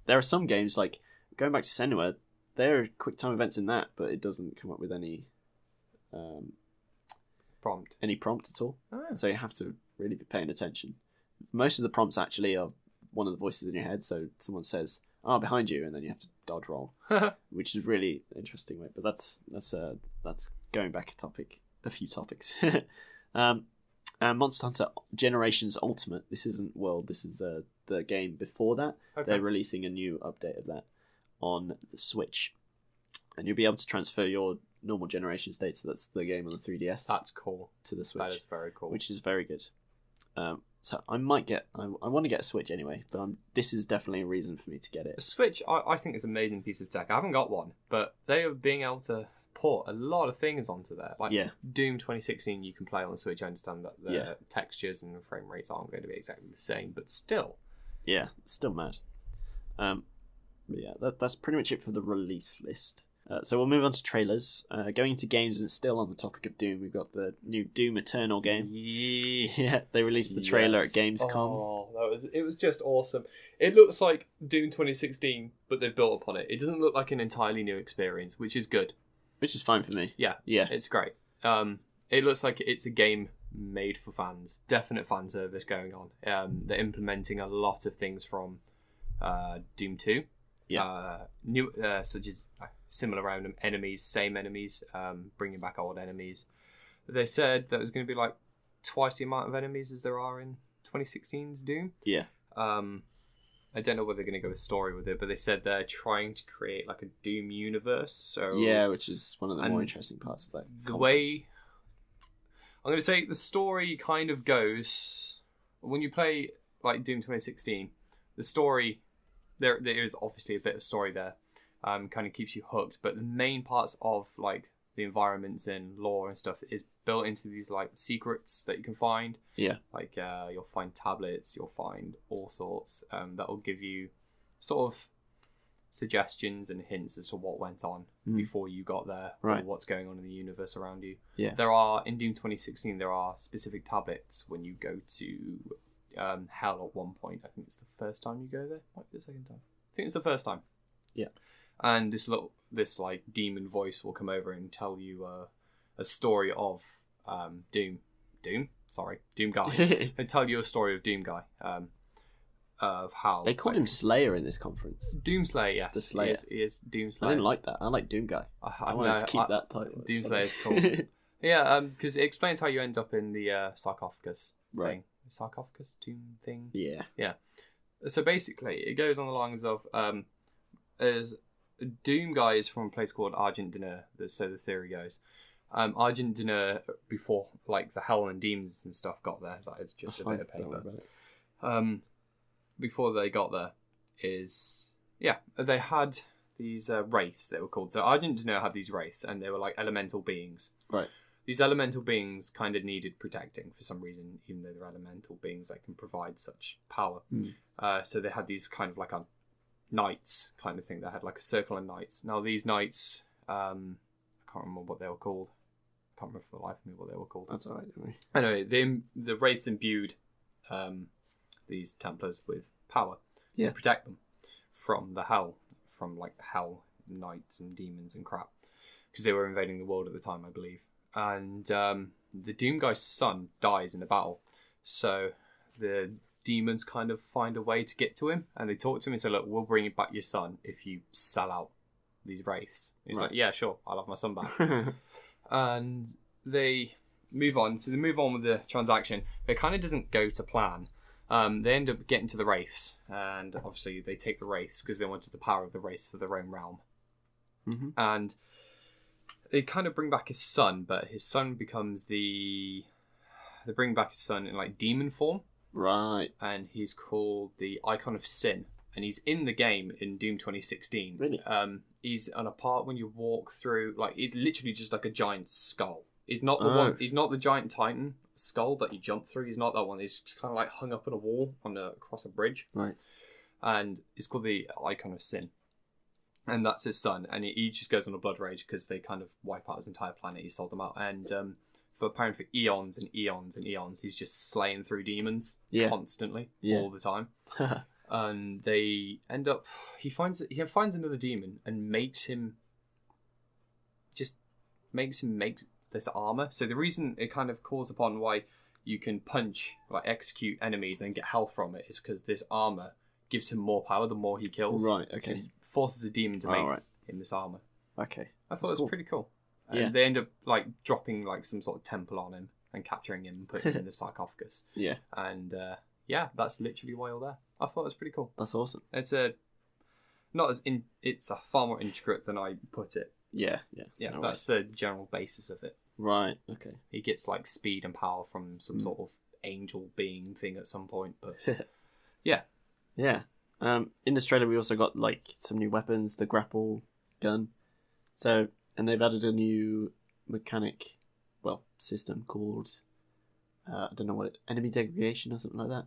There are some games like going back to Senua. There are quick time events in that, but it doesn't come up with any prompt at all. Oh. So you have to really be paying attention. Most of the prompts actually are one of the voices in your head. So someone says, "Oh, behind you," and then you have to dodge roll, which is really interesting way. But that's going back a few topics. And Monster Hunter Generations Ultimate. This isn't World. This is the game before that. Okay. They're releasing a new update of that on the Switch, and you'll be able to transfer your normal Generations data. That's the game on the 3DS. That's cool. To the Switch. That is very cool. Which is very good. So I might get. I want to get a Switch anyway, but this is definitely a reason for me to get The it. Switch, I think, is an amazing piece of tech. I haven't got one, but they are being able to port a lot of things onto there. Like Doom 2016, you can play on the Switch. I understand that the textures and the frame rates aren't going to be exactly the same, but still. Yeah, still mad. But yeah, that's pretty much it for the release list. So we'll move on to trailers. Going to games, and still on the topic of Doom, we've got the new Doom Eternal game. Yeah, they released the trailer at Gamescom. Oh, it was just awesome. It looks like Doom 2016, but they've built upon it. It doesn't look like an entirely new experience, which is good. Which is fine for me. Yeah, it's great. It looks like it's a game made for fans. Definite fan service going on. They're implementing a lot of things from Doom 2. New such as similar random enemies, same enemies, bringing back old enemies. They said that it was going to be like twice the amount of enemies as there are in 2016's Doom. Yeah. I don't know whether they're going to go with story with it, but they said they're trying to create like a Doom universe. So yeah, which is one of the more interesting parts of that. The way I'm going to say the story kind of goes when you play like Doom 2016, the story. There is obviously a bit of story there, kind of keeps you hooked. But the main parts of like the environments and lore and stuff is built into these like secrets that you can find. Yeah, like you'll find tablets, you'll find all sorts that will give you sort of suggestions and hints as to what went on before you got there, or what's going on in the universe around you. Yeah, there are in Doom 2016 there are specific tablets when you go to Hell at one point. I think it's the first time you go there. Might be the second time. I think it's the first time. Yeah. And this like demon voice will come over and tell you a story of Doom Guy. They tell you a story of Doom Guy. Of how they called him Slayer in this conference. Doom Slayer, yes. The Slayer. He is Doom Slayer. I didn't like that. I like Doom Guy. I wanted to keep that title. Doom Slayer is cool. Yeah, because it explains how you end up in the sarcophagus thing. Sarcophagus tomb thing. Yeah. So basically, it goes on the lines of as Doom Guy is from a place called Argent Dinner. So the theory goes, Argent Dinner before like the Hell and Demons and stuff got there. That is just a bit of paper. Before they got there, they had these wraiths. They were called. So Argent Dinner had these wraiths, and they were like elemental beings. Right. These elemental beings kind of needed protecting for some reason, even though they're elemental beings that can provide such power. So they had these kind of like a knights kind of thing. They had like a circle of knights. Now these knights, I can't remember what they were called. I can't remember for the life of me what they were called. That's all right, don't we? Anyway, the wraiths imbued these Templars with power to protect them from the hell, from like hell knights and demons and crap, because they were invading the world at the time, I believe. And the Doom Guy's son dies in a battle, so the demons kind of find a way to get to him, and they talk to him and say, "Look, we'll bring back your son if you sell out these wraiths." And he's like, "Yeah, sure, I'll have my son back." And they move on. So they move on with the transaction, but it kind of doesn't go to plan. They end up getting to the wraiths, and obviously they take the wraiths because they wanted the power of the wraiths for their own realm. And they kind of bring back his son, but his son becomes they bring back his son in like demon form. Right. And he's called the Icon of Sin. And he's in the game in Doom 2016. Really? He's on a part when you walk through, like, it's literally just like a giant skull. He's not the one. He's not the giant Titan skull that you jump through. He's not that one. He's just kind of like hung up on a wall across a bridge. Right. And it's called the Icon of Sin. And that's his son. And he just goes on a blood rage because they kind of wipe out his entire planet. He sold them out. And apparently for eons and eons and eons, he's just slaying through demons constantly, all the time. And they end up... He finds another demon and makes him make this armor. So the reason it kind of calls upon why you can punch, like execute enemies and get health from it is because this armor gives him more power the more he kills. Right, okay. So he forces a demon to make him this armor. Okay. I thought it was pretty cool. And they end up like dropping like some sort of temple on him and capturing him and putting him in the sarcophagus. Yeah. And that's literally why you're there. I thought it was pretty cool. That's awesome. It's it's a far more intricate than I put it. Yeah. Yeah, that's the general basis of it. Right, okay. He gets like speed and power from some sort of angel being thing at some point. But yeah. Yeah. In this trailer, we also got like some new weapons, the grapple gun. So, and they've added a new system called I don't know enemy degradation or something like that.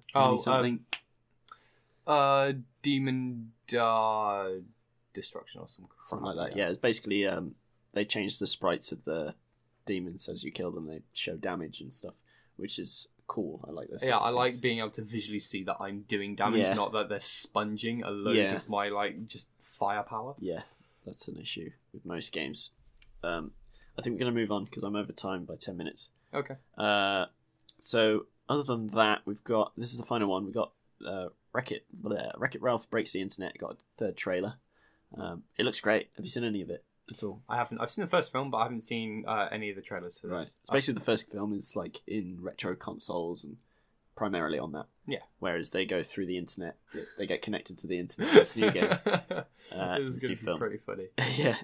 Demon destruction or something like that. Yeah, it's basically they changed the sprites of the demons as you kill them. They show damage and stuff, which is cool. I like this. Yeah, I like being able to visually see that I'm doing damage, not that they're sponging a load of my just firepower. Yeah, that's an issue with most games. I think we're going to move on because I'm over time by 10 minutes. Okay. So other than that, this is the final one. We've got Wreck-It Ralph Breaks the Internet. Got a third trailer. It looks great. Have you seen any of it at all? I haven't. I've seen the first film, but I haven't seen any of the trailers for this. Right. It's basically the first film is like in retro consoles and primarily on that. Yeah. Whereas they go through the internet. They get connected to the internet. It's a new game. This is going to be pretty funny. Yeah.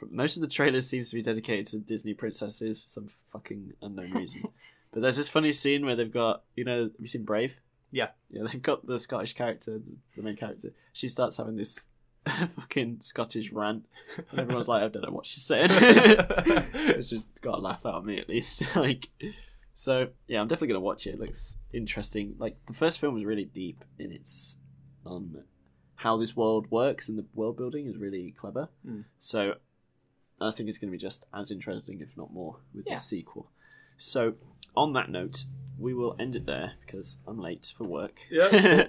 Most of the trailers seems to be dedicated to Disney princesses for some fucking unknown reason. But there's this funny scene where they've got, have you seen Brave? Yeah. Yeah, they've got the Scottish character, the main character. She starts having this fucking Scottish rant, and everyone's like, I don't know what she's saying. It's just got a laugh out of me at least. So yeah, I'm definitely gonna watch it. It looks interesting. Like the first film was really deep in its how this world works, and the world building is really clever. So I think it's going to be just as interesting, if not more, with the sequel. So on that note, we will end it there because I'm late for work. Yeah.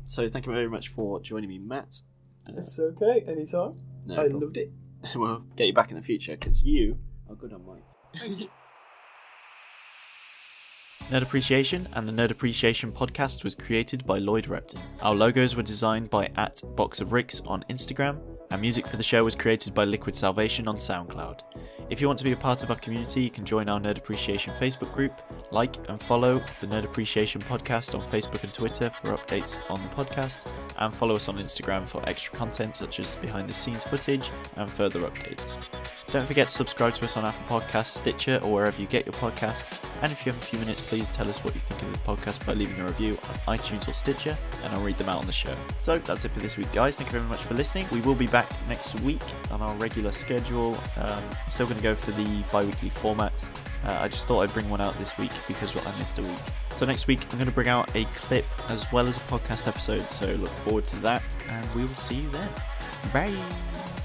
So thank you very much for joining me, Matt. It's okay, anytime. No I problem. loved it. We'll get you back in the future because you are good on mic. Thank you. Nerd Appreciation and the Nerd Appreciation podcast was created by Lloyd Repton. Our logos were designed by @BoxOfRicks on Instagram, and music for the show was created by Liquid Salvation on SoundCloud. If you want to be a part of our community, you can join our Nerd Appreciation Facebook group, like and follow the Nerd Appreciation podcast on Facebook and Twitter for updates on the podcast, and follow us on Instagram for extra content such as behind the scenes footage and further updates. Don't forget to subscribe to us on Apple Podcasts, Stitcher, or wherever you get your podcasts. And if you have a few minutes, please tell us what you think of the podcast by leaving a review on iTunes or Stitcher, and I'll read them out on the show. So that's it for this week, guys. Thank you very much for listening. We will be back next week on our regular schedule. I'm still going to go for the bi-weekly format. I just thought I'd bring one out this week because I missed a week. So next week I'm going to bring out a clip as well as a podcast episode, so look forward to that, and we will see you then. Bye!